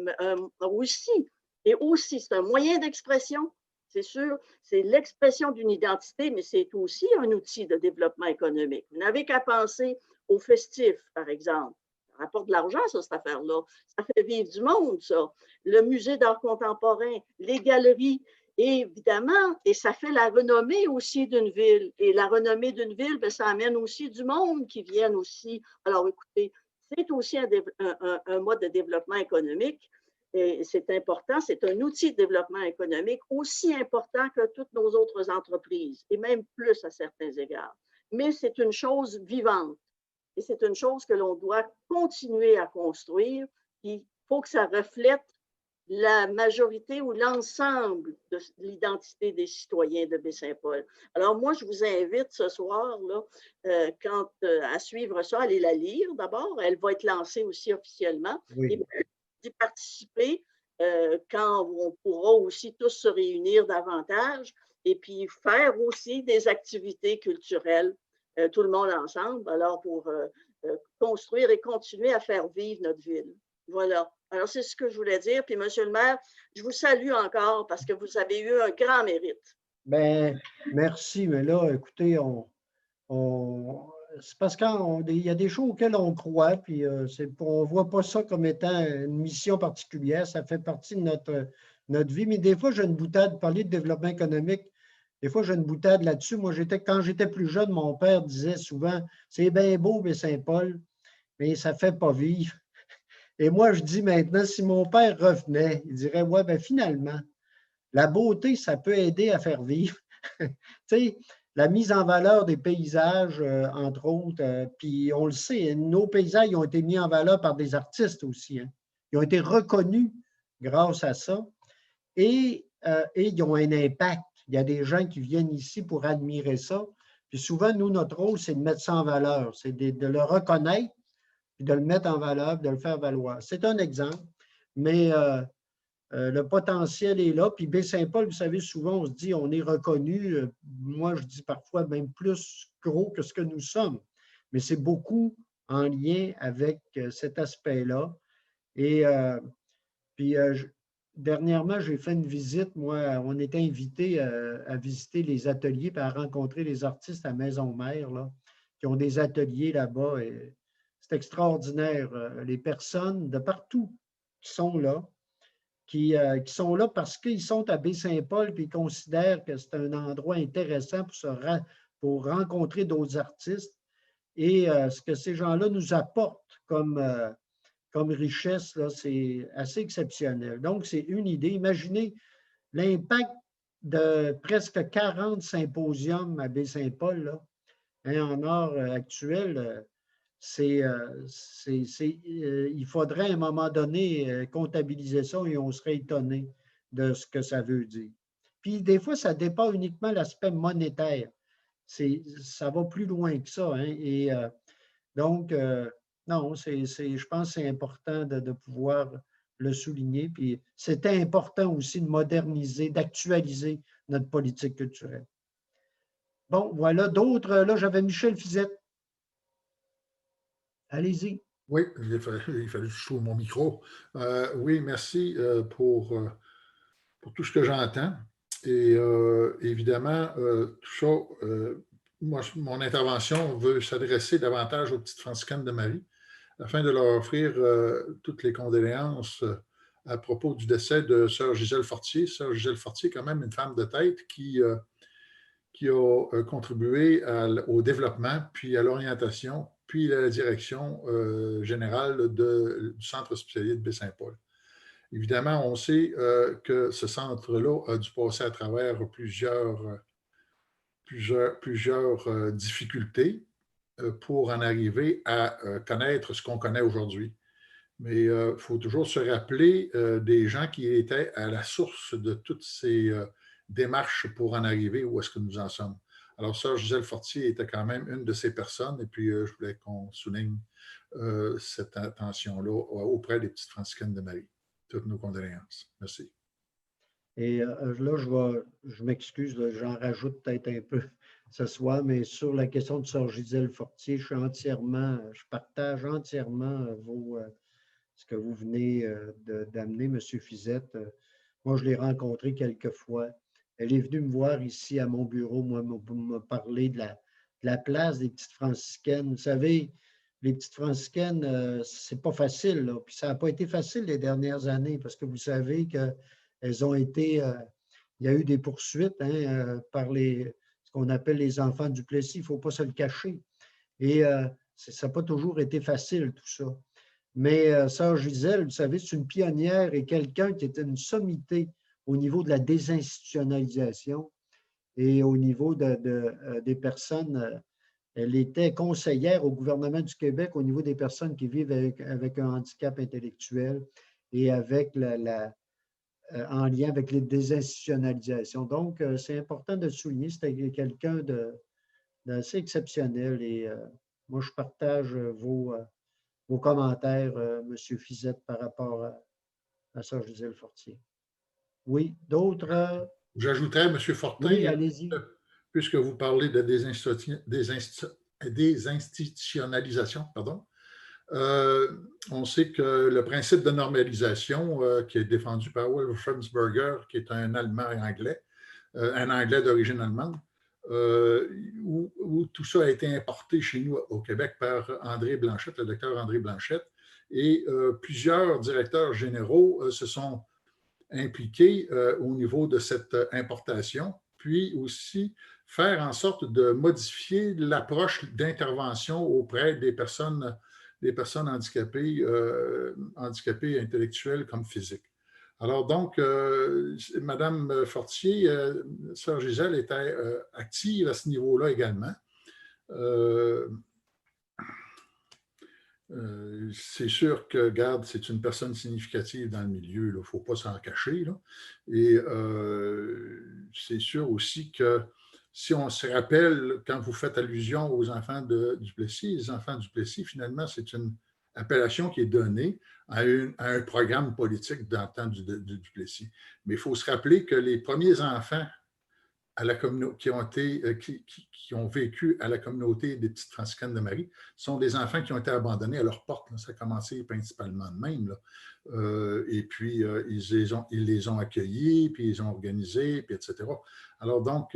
aussi, c'est un moyen d'expression, c'est sûr, c'est l'expression d'une identité, mais c'est aussi un outil de développement économique. Vous n'avez qu'à penser aux festifs, par exemple. Ça rapporte de l'argent, ça, cette affaire-là. Ça fait vivre du monde, ça. Le musée d'art contemporain, les galeries. Et évidemment, et ça fait la renommée aussi d'une ville. Et la renommée d'une ville, bien, ça amène aussi du monde qui viennent aussi. Alors, écoutez, c'est aussi un mode de développement économique. Et c'est important, c'est un outil de développement économique aussi important que toutes nos autres entreprises, et même plus à certains égards. Mais c'est une chose vivante et c'est une chose que l'on doit continuer à construire. Il faut que ça reflète la majorité ou l'ensemble de l'identité des citoyens de Baie-Saint-Paul. Alors moi, je vous invite ce soir là, à suivre ça, allez la lire d'abord. Elle va être lancée aussi officiellement. Oui. Et d'y participer quand on pourra aussi tous se réunir davantage et puis faire aussi des activités culturelles, tout le monde ensemble, alors pour construire et continuer à faire vivre notre ville. Voilà. Alors, c'est ce que je voulais dire. Puis, Monsieur le maire, je vous salue encore parce que vous avez eu un grand mérite. Bien, merci. Mais là, écoutez, c'est parce qu'il y a des choses auxquelles on croit, puis on ne voit pas ça comme étant une mission particulière. Ça fait partie de notre vie. Mais des fois, j'ai une boutade, parler de développement économique, des fois, j'ai une boutade là-dessus. Moi, quand j'étais plus jeune, mon père disait souvent, c'est bien beau, Baie-Saint-Paul, mais ça ne fait pas vivre. Et moi, je dis maintenant, si mon père revenait, il dirait, ouais, bien finalement, la beauté, ça peut aider à faire vivre. Tu sais, la mise en valeur des paysages, entre autres, puis on le sait, nos paysages ils ont été mis en valeur par des artistes aussi. Hein. Ils ont été reconnus grâce à ça et ils ont un impact. Il y a des gens qui viennent ici pour admirer ça. Puis souvent, nous, notre rôle, c'est de mettre ça en valeur, c'est de le reconnaître, puis de le mettre en valeur, de le faire valoir. C'est un exemple, mais le potentiel est là. Puis Baie-Saint-Paul, vous savez, souvent, on se dit, on est reconnu. Moi, je dis parfois même plus gros que ce que nous sommes. Mais c'est beaucoup en lien avec cet aspect-là. Et puis, dernièrement, j'ai fait une visite. Moi, on était invité à visiter les ateliers et à rencontrer les artistes à Maison-Mère, là, qui ont des ateliers là-bas. C'est extraordinaire. Les personnes de partout qui sont là, qui sont là parce qu'ils sont à Baie-Saint-Paul et ils considèrent que c'est un endroit intéressant pour rencontrer d'autres artistes. Et ce que ces gens-là nous apportent comme richesse, c'est assez exceptionnel. Donc, c'est une idée. Imaginez l'impact de presque 40 symposiums à Baie-Saint-Paul en art actuel. Il faudrait à un moment donné comptabiliser ça et on serait étonné de ce que ça veut dire. Puis des fois, ça dépasse uniquement l'aspect monétaire. Ça va plus loin que ça. Hein? Et donc, non, je pense que c'est important de pouvoir le souligner. Puis c'était important aussi de moderniser, d'actualiser notre politique culturelle. Bon, voilà. D'autres, là, j'avais Michel Fizette. Allez-y. Oui, il fallait que je trouve mon micro. Oui, merci pour tout ce que j'entends. Et évidemment, tout ça, moi, mon intervention veut s'adresser davantage aux petites franciscaines de Marie afin de leur offrir toutes les condoléances à propos du décès de sœur Gisèle Fortier. Sœur Gisèle Fortier, quand même, une femme de tête qui a contribué au développement, puis à l'orientation, puis à la direction générale du Centre hospitalier de Baie-Saint-Paul. Évidemment, on sait que ce centre-là a dû passer à travers plusieurs difficultés pour en arriver à connaître ce qu'on connaît aujourd'hui. Mais il faut toujours se rappeler des gens qui étaient à la source de toutes ces démarches pour en arriver où est-ce que nous en sommes. Alors, sœur Gisèle Fortier était quand même une de ces personnes, et puis je voulais qu'on souligne cette attention-là auprès des petites franciscaines de Marie. Toutes nos condoléances. Merci. Et là, je m'excuse, j'en rajoute peut-être un peu ce soir, mais sur la question de sœur Gisèle Fortier, je partage entièrement ce que vous venez d'amener, M. Fizette. Moi, je l'ai rencontré quelques fois. Elle est venue me voir ici à mon bureau, moi, pour me parler de la place des petites franciscaines. Vous savez, les petites franciscaines, c'est pas facile, là. Puis ça n'a pas été facile les dernières années parce que vous savez qu'elles ont été, il y a eu des poursuites par ce qu'on appelle les enfants du Plessis, il ne faut pas se le cacher. Et ça n'a pas toujours été facile, tout ça. Mais sœur Gisèle, vous savez, c'est une pionnière et quelqu'un qui était une sommité au niveau de la désinstitutionnalisation et au niveau des personnes. Elle était conseillère au gouvernement du Québec au niveau des personnes qui vivent avec un handicap intellectuel et avec en lien avec les désinstitutionnalisations. Donc, c'est important de le souligner. C'était quelqu'un d'assez exceptionnel et moi, je partage vos commentaires, M. Fizette, par rapport à sœur Gisèle Fortier. Oui, d'autres? J'ajouterais, M. Fortin, oui, allez-y. Puisque vous parlez de désinstitutionnalisation, pardon, on sait que le principe de normalisation qui est défendu par Wolfensberger, qui est un Allemand anglais, un Anglais d'origine allemande, où tout ça a été importé chez nous au Québec par André Blanchette, le docteur André Blanchette, et plusieurs directeurs généraux se sont impliqués au niveau de cette importation, puis aussi faire en sorte de modifier l'approche d'intervention auprès des personnes handicapées, handicapées intellectuelles comme physiques. Alors donc, Madame Fortier, sœur Gisèle était active à ce niveau-là également. C'est sûr que, regarde, c'est une personne significative dans le milieu, il ne faut pas s'en cacher. Là. Et c'est sûr aussi que si on se rappelle, quand vous faites allusion aux enfants de Duplessis, les enfants du Duplessis, finalement, c'est une appellation qui est donnée à un programme politique dans le temps du Duplessis. Mais il faut se rappeler que les premiers enfants à la qui ont vécu à la communauté des Petites Franciscaines de Marie sont des enfants qui ont été abandonnés à leur porte. Là. Ça a commencé principalement de même. Là. Et puis, ils les ont accueillis, puis ils ont organisé, puis etc. Alors donc,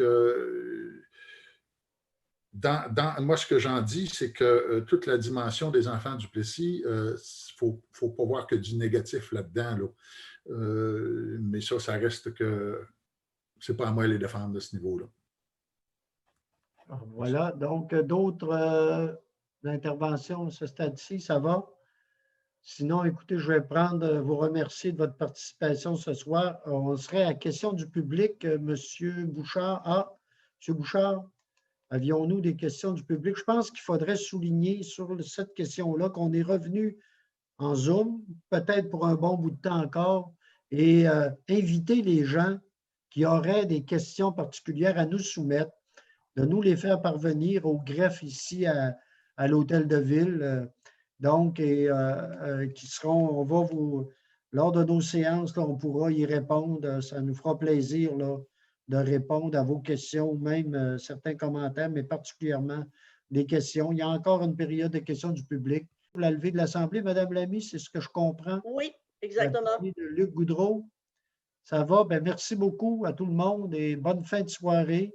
moi, ce que j'en dis, c'est que toute la dimension des enfants du Plessis, il ne faut pas voir que du négatif là-dedans. Là. Mais ça reste que ce n'est pas à moi de les défendre de ce niveau-là. Voilà. Donc, d'autres interventions à ce stade-ci, ça va? Sinon, écoutez, je vais vous remercier de votre participation ce soir. On serait à question du public. Monsieur Bouchard. Ah, Monsieur Bouchard, avions-nous des questions du public? Je pense qu'il faudrait souligner sur cette question-là qu'on est revenu en Zoom, peut-être pour un bon bout de temps encore, et inviter les gens qui auraient des questions particulières à nous soumettre, de nous les faire parvenir au greffe ici à l'Hôtel de Ville. Donc, qui seront, on va vous, lors de nos séances, là, on pourra y répondre. Ça nous fera plaisir là, de répondre à vos questions ou même certains commentaires, mais particulièrement des questions. Il y a encore une période de questions du public. Pour la levée de l'Assemblée, Madame Lamy, c'est ce que je comprends? Oui, exactement. De Luc Goudreau. Ça va? Bien, merci beaucoup à tout le monde et bonne fin de soirée.